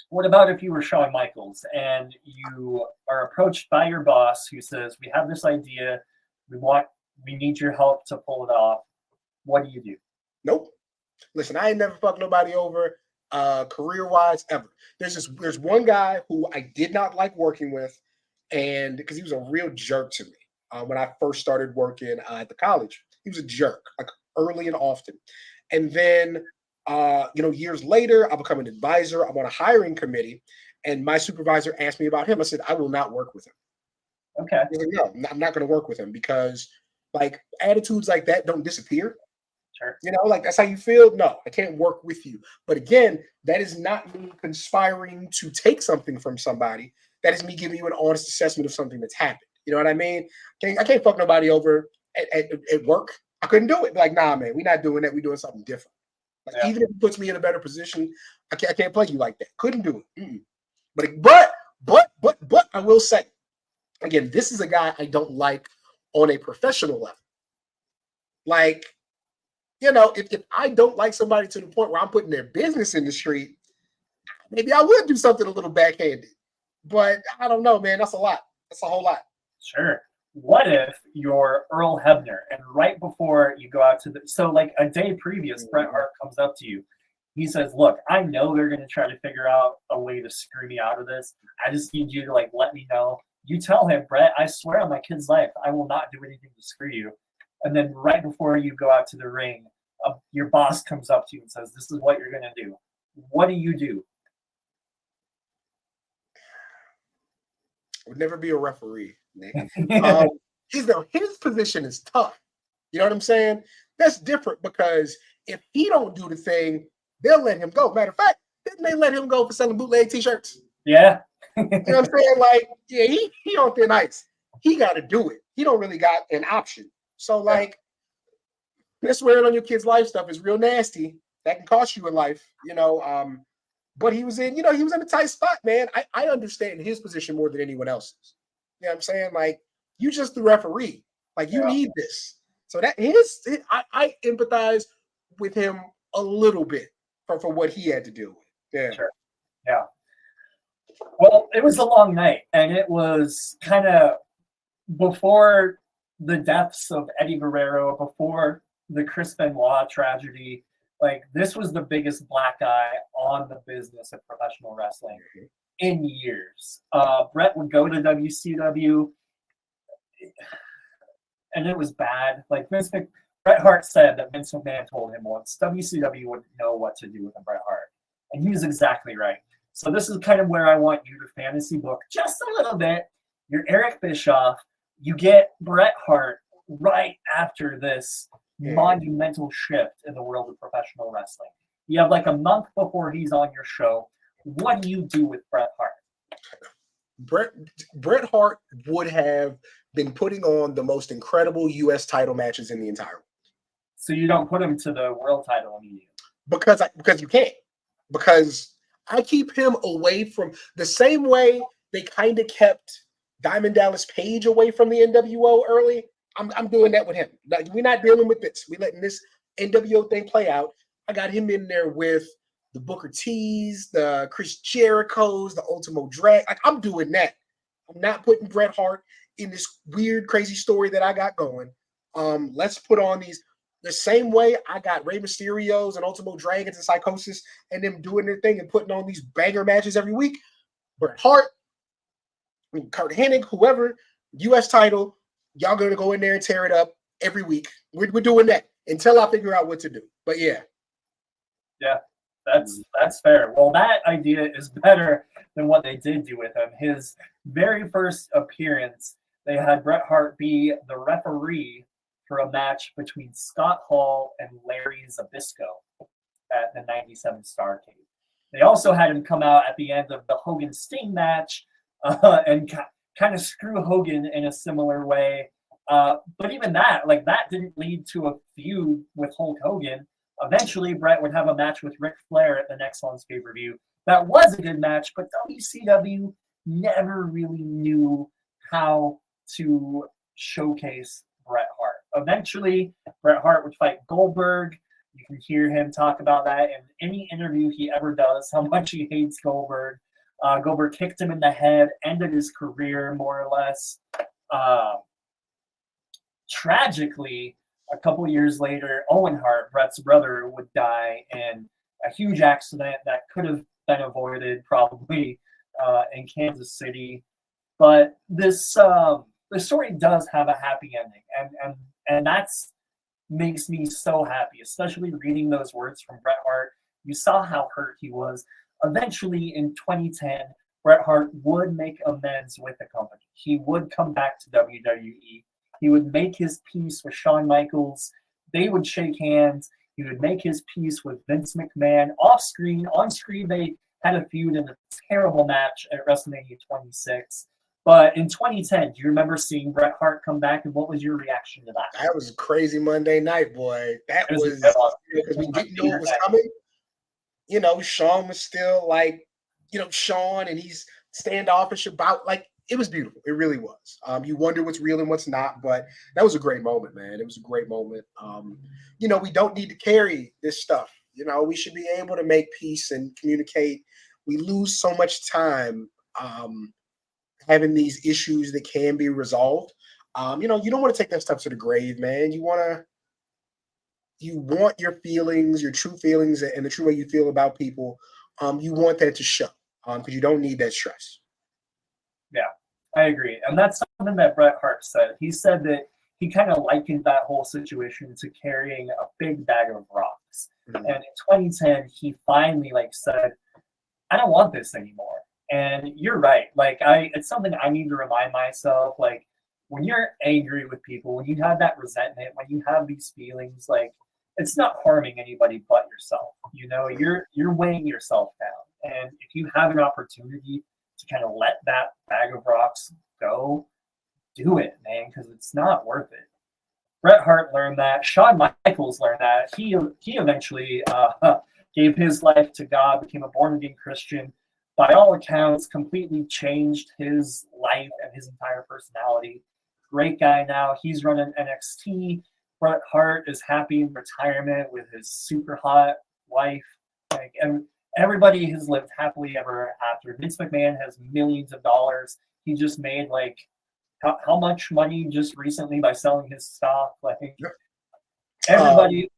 What about if you were Shawn Michaels and you are approached by your boss who says, we have this idea, we need your help to pull it off. What do you do? Nope. Listen, I ain't never fucked nobody over career-wise ever. There's one guy who I did not like working with, and because he was a real jerk to me when I first started working at the college. He was a jerk, like early and often. And then years later, I become an advisor. I'm on a hiring committee, and my supervisor asked me about him. I said, I will not work with him. Okay. He was like, no, I'm not going to work with him because like attitudes like that don't disappear. Sure. You know, like that's how you feel. No, I can't work with you. But again, that is not me conspiring to take something from somebody. That is me giving you an honest assessment of something that's happened. You know what I mean? I can't fuck nobody over at work. I couldn't do it. Like, nah, man, we're not doing that. We're doing something different. Like, even if it puts me in a better position, I can't play you like that. Couldn't do it. But I will say, again, this is a guy I don't like on a professional level. Like, you know, if I don't like somebody to the point where I'm putting their business in the street, maybe I would do something a little backhanded. But I don't know, man. That's a lot. That's a whole lot. Sure. What if you're Earl Hebner and right before you go out to like a day previous, Bret Hart comes up to you. He says, look, I know they're going to try to figure out a way to screw me out of this. I just need you to like let me know. You tell him, Bret, I swear on my kid's life, I will not do anything to screw you. And then right before you go out to the ring, your boss comes up to you and says, this is what you're going to do. What do you do? I would never be a referee, Nick. His position is tough. You know what I'm saying? That's different because if he don't do the thing, they'll let him go. Matter of fact, didn't they let him go for selling bootleg t-shirts? Yeah. You know what I'm saying? Like, yeah, he on thin ice. He got to do it. He don't really got an option. So, like, this swearing on your kid's life stuff is real nasty. That can cost you in life, you know. But he was in a tight spot, man. I understand his position more than anyone else's. You know what I'm saying? Like, You just the referee. Like, you need this. So that I empathize with him a little bit for what he had to deal with. Yeah. Sure. Yeah. Well, it was a long night, and it was kind of before the deaths of Eddie Guerrero, before the Chris Benoit tragedy. Like, this was the biggest black eye on the business of professional wrestling in years. Bret would go to WCW, and it was bad. Like, Bret Hart said that Vince McMahon told him once WCW wouldn't know what to do with a Bret Hart, and he was exactly right. So this is kind of where I want you to fantasy book just a little bit. You're Eric Bischoff. You get Bret Hart right after this monumental shift in the world of professional wrestling. You have like a month before he's on your show. What do you do with Bret Hart? Bret Hart would have been putting on the most incredible U.S. title matches in the entire world. So you don't put him to the world title immediately? Because you can't. Because I keep him away from the same way they kind of kept Diamond Dallas Page away from the NWO early. I'm doing that with him. Like, we're not dealing with this. We're letting this NWO thing play out. I got him in there with the Booker T's, the Chris Jericho's, the Ultimo Drag. Like, I'm doing that. I'm not putting Bret Hart in this weird, crazy story that I got going. Let's put on these the same way I got Rey Mysterio's and Ultimo Dragons and Psychosis and them doing their thing and putting on these banger matches every week. Bret Hart, Kurt Hennig, whoever, U.S. title, y'all going to go in there and tear it up every week. We're doing that until I figure out what to do. But yeah. Yeah, that's fair. Well, that idea is better than what they did do with him. His very first appearance, they had Bret Hart be the referee for a match between Scott Hall and Larry Zbyszko at the 97 Starrcade. They also had him come out at the end of the Hogan Sting match and kind of screw Hogan in a similar way. But even that didn't lead to a feud with Hulk Hogan. Eventually, Bret would have a match with Ric Flair at the next month's pay-per-view. That was a good match, but WCW never really knew how to showcase Bret Hart. Eventually, Bret Hart would fight Goldberg. You can hear him talk about that in any interview he ever does, how much he hates Goldberg. Goldberg kicked him in the head, ended his career, more or less. Tragically, a couple years later, Owen Hart, Bret's brother, would die in a huge accident that could have been avoided probably in Kansas City. But this the story does have a happy ending, and that's makes me so happy, especially reading those words from Bret Hart. You saw how hurt he was. Eventually, in 2010, Bret Hart would make amends with the company. He would come back to WWE. He would make his peace with Shawn Michaels. They would shake hands. He would make his peace with Vince McMahon. Off screen, on screen, they had a feud in a terrible match at WrestleMania 26. But in 2010, do you remember seeing Bret Hart come back, and what was your reaction to that? That was a crazy Monday night, boy. That was because we didn't know it was coming. You know, Shawn was still like, Shawn, and he's standoffish about, like, it was beautiful. It really was. You wonder what's real and what's not, but that was a great moment, man. It was a great moment. We don't need to carry this stuff. We should be able to make peace and communicate. We lose so much time having these issues that can be resolved. You don't want to take that stuff to the grave, man. You want your feelings, your true feelings, and the true way you feel about people. You want that to show because you don't need that stress. Yeah, I agree. And that's something that Bret Hart said. He said that he kind of likened that whole situation to carrying a big bag of rocks. Mm-hmm. And in 2010, he finally said, I don't want this anymore. And you're right. It's something I need to remind myself, when you're angry with people, when you have that resentment, when you have these feelings, it's not harming anybody but yourself. You're weighing yourself down. And if you have an opportunity to kind of let that bag of rocks go, do it, man, because it's not worth it. Bret Hart learned that. Shawn Michaels learned that. He eventually gave his life to God, became a born-again Christian. By all accounts, completely changed his life and his entire personality. great guy now. He's running NXT. Bret Hart is happy in retirement with his super hot wife. Like, and everybody has lived happily ever after. Vince McMahon has millions of dollars. He just made like how much money just recently by selling his stock? Like everybody.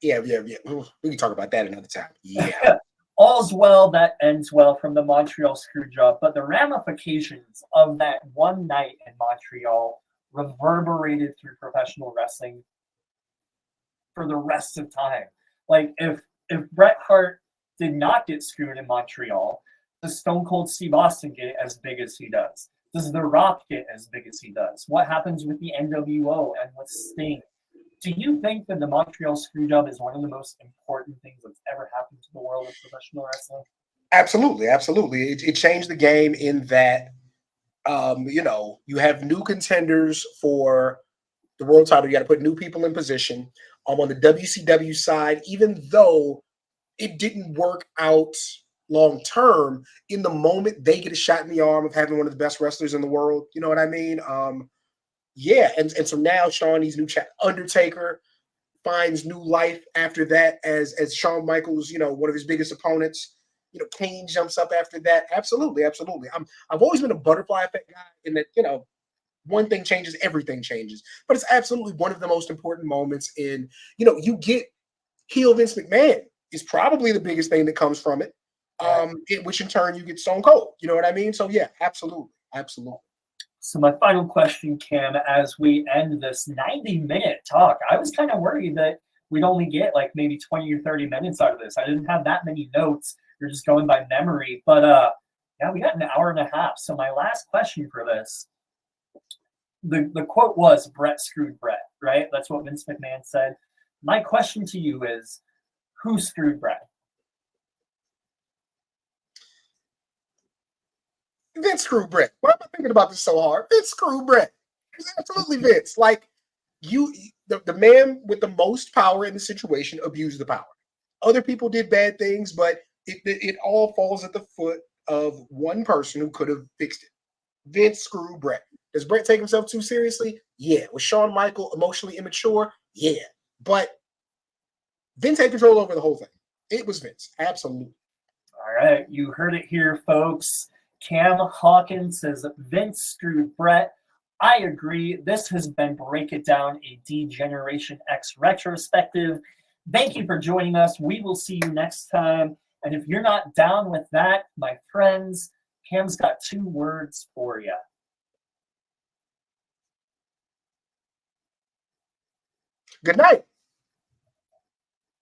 Yeah. We can talk about that another time. Yeah. All's well that ends well from the Montreal Screwjob, but the ramifications of that one night in Montreal reverberated through professional wrestling for the rest of time. Like if Bret Hart did not get screwed in Montreal, does Stone Cold Steve Austin get as big as he does? Does The Rock get as big as he does? What happens with the NWO and with Sting? Do you think that the Montreal Screwjob is one of the most important things that's ever happened to the world of professional wrestling? Absolutely. It changed the game in that, you have new contenders for the world title. You got to put new people in position. On the WCW side, even though it didn't work out long term, in the moment they get a shot in the arm of having one of the best wrestlers in the world. You know what I mean? Yeah, and so now Shawn, he's new Undertaker finds new life after that as Shawn Michaels, one of his biggest opponents. Kane jumps up after that. Absolutely. I've always been a butterfly effect guy in that, one thing changes, everything changes. But it's absolutely one of the most important moments in, you get heel Vince McMahon is probably the biggest thing that comes from it. Which in turn you get Stone Cold. You know what I mean? So yeah, absolutely. So my final question, Cam, as we end this 90-minute talk, I was kind of worried that we'd only get like maybe 20 or 30 minutes out of this. I didn't have that many notes. You're just going by memory. But yeah, we got an hour and a half. So my last question for this, the quote was Bret screwed Bret, right? That's what Vince McMahon said. My question to you is, who screwed Bret? Vince screwed Bret. Why am I thinking about this so hard? Vince screwed Bret. It's absolutely Vince. Like the man with the most power in the situation abused the power. Other people did bad things, but it all falls at the foot of one person who could have fixed it. Vince screwed Bret. Does Bret take himself too seriously? Yeah. Was Shawn Michaels emotionally immature? Yeah. But Vince had control over the whole thing. It was Vince. Absolutely. All right. You heard it here, folks. Cam Hawkins says Vince screwed Bret. I agree. This has been Break It Down, a D-Generation X retrospective. Thank you for joining us. We will see you next time. And if you're not down with that, my friends, Cam's got 2 words for you. Good night.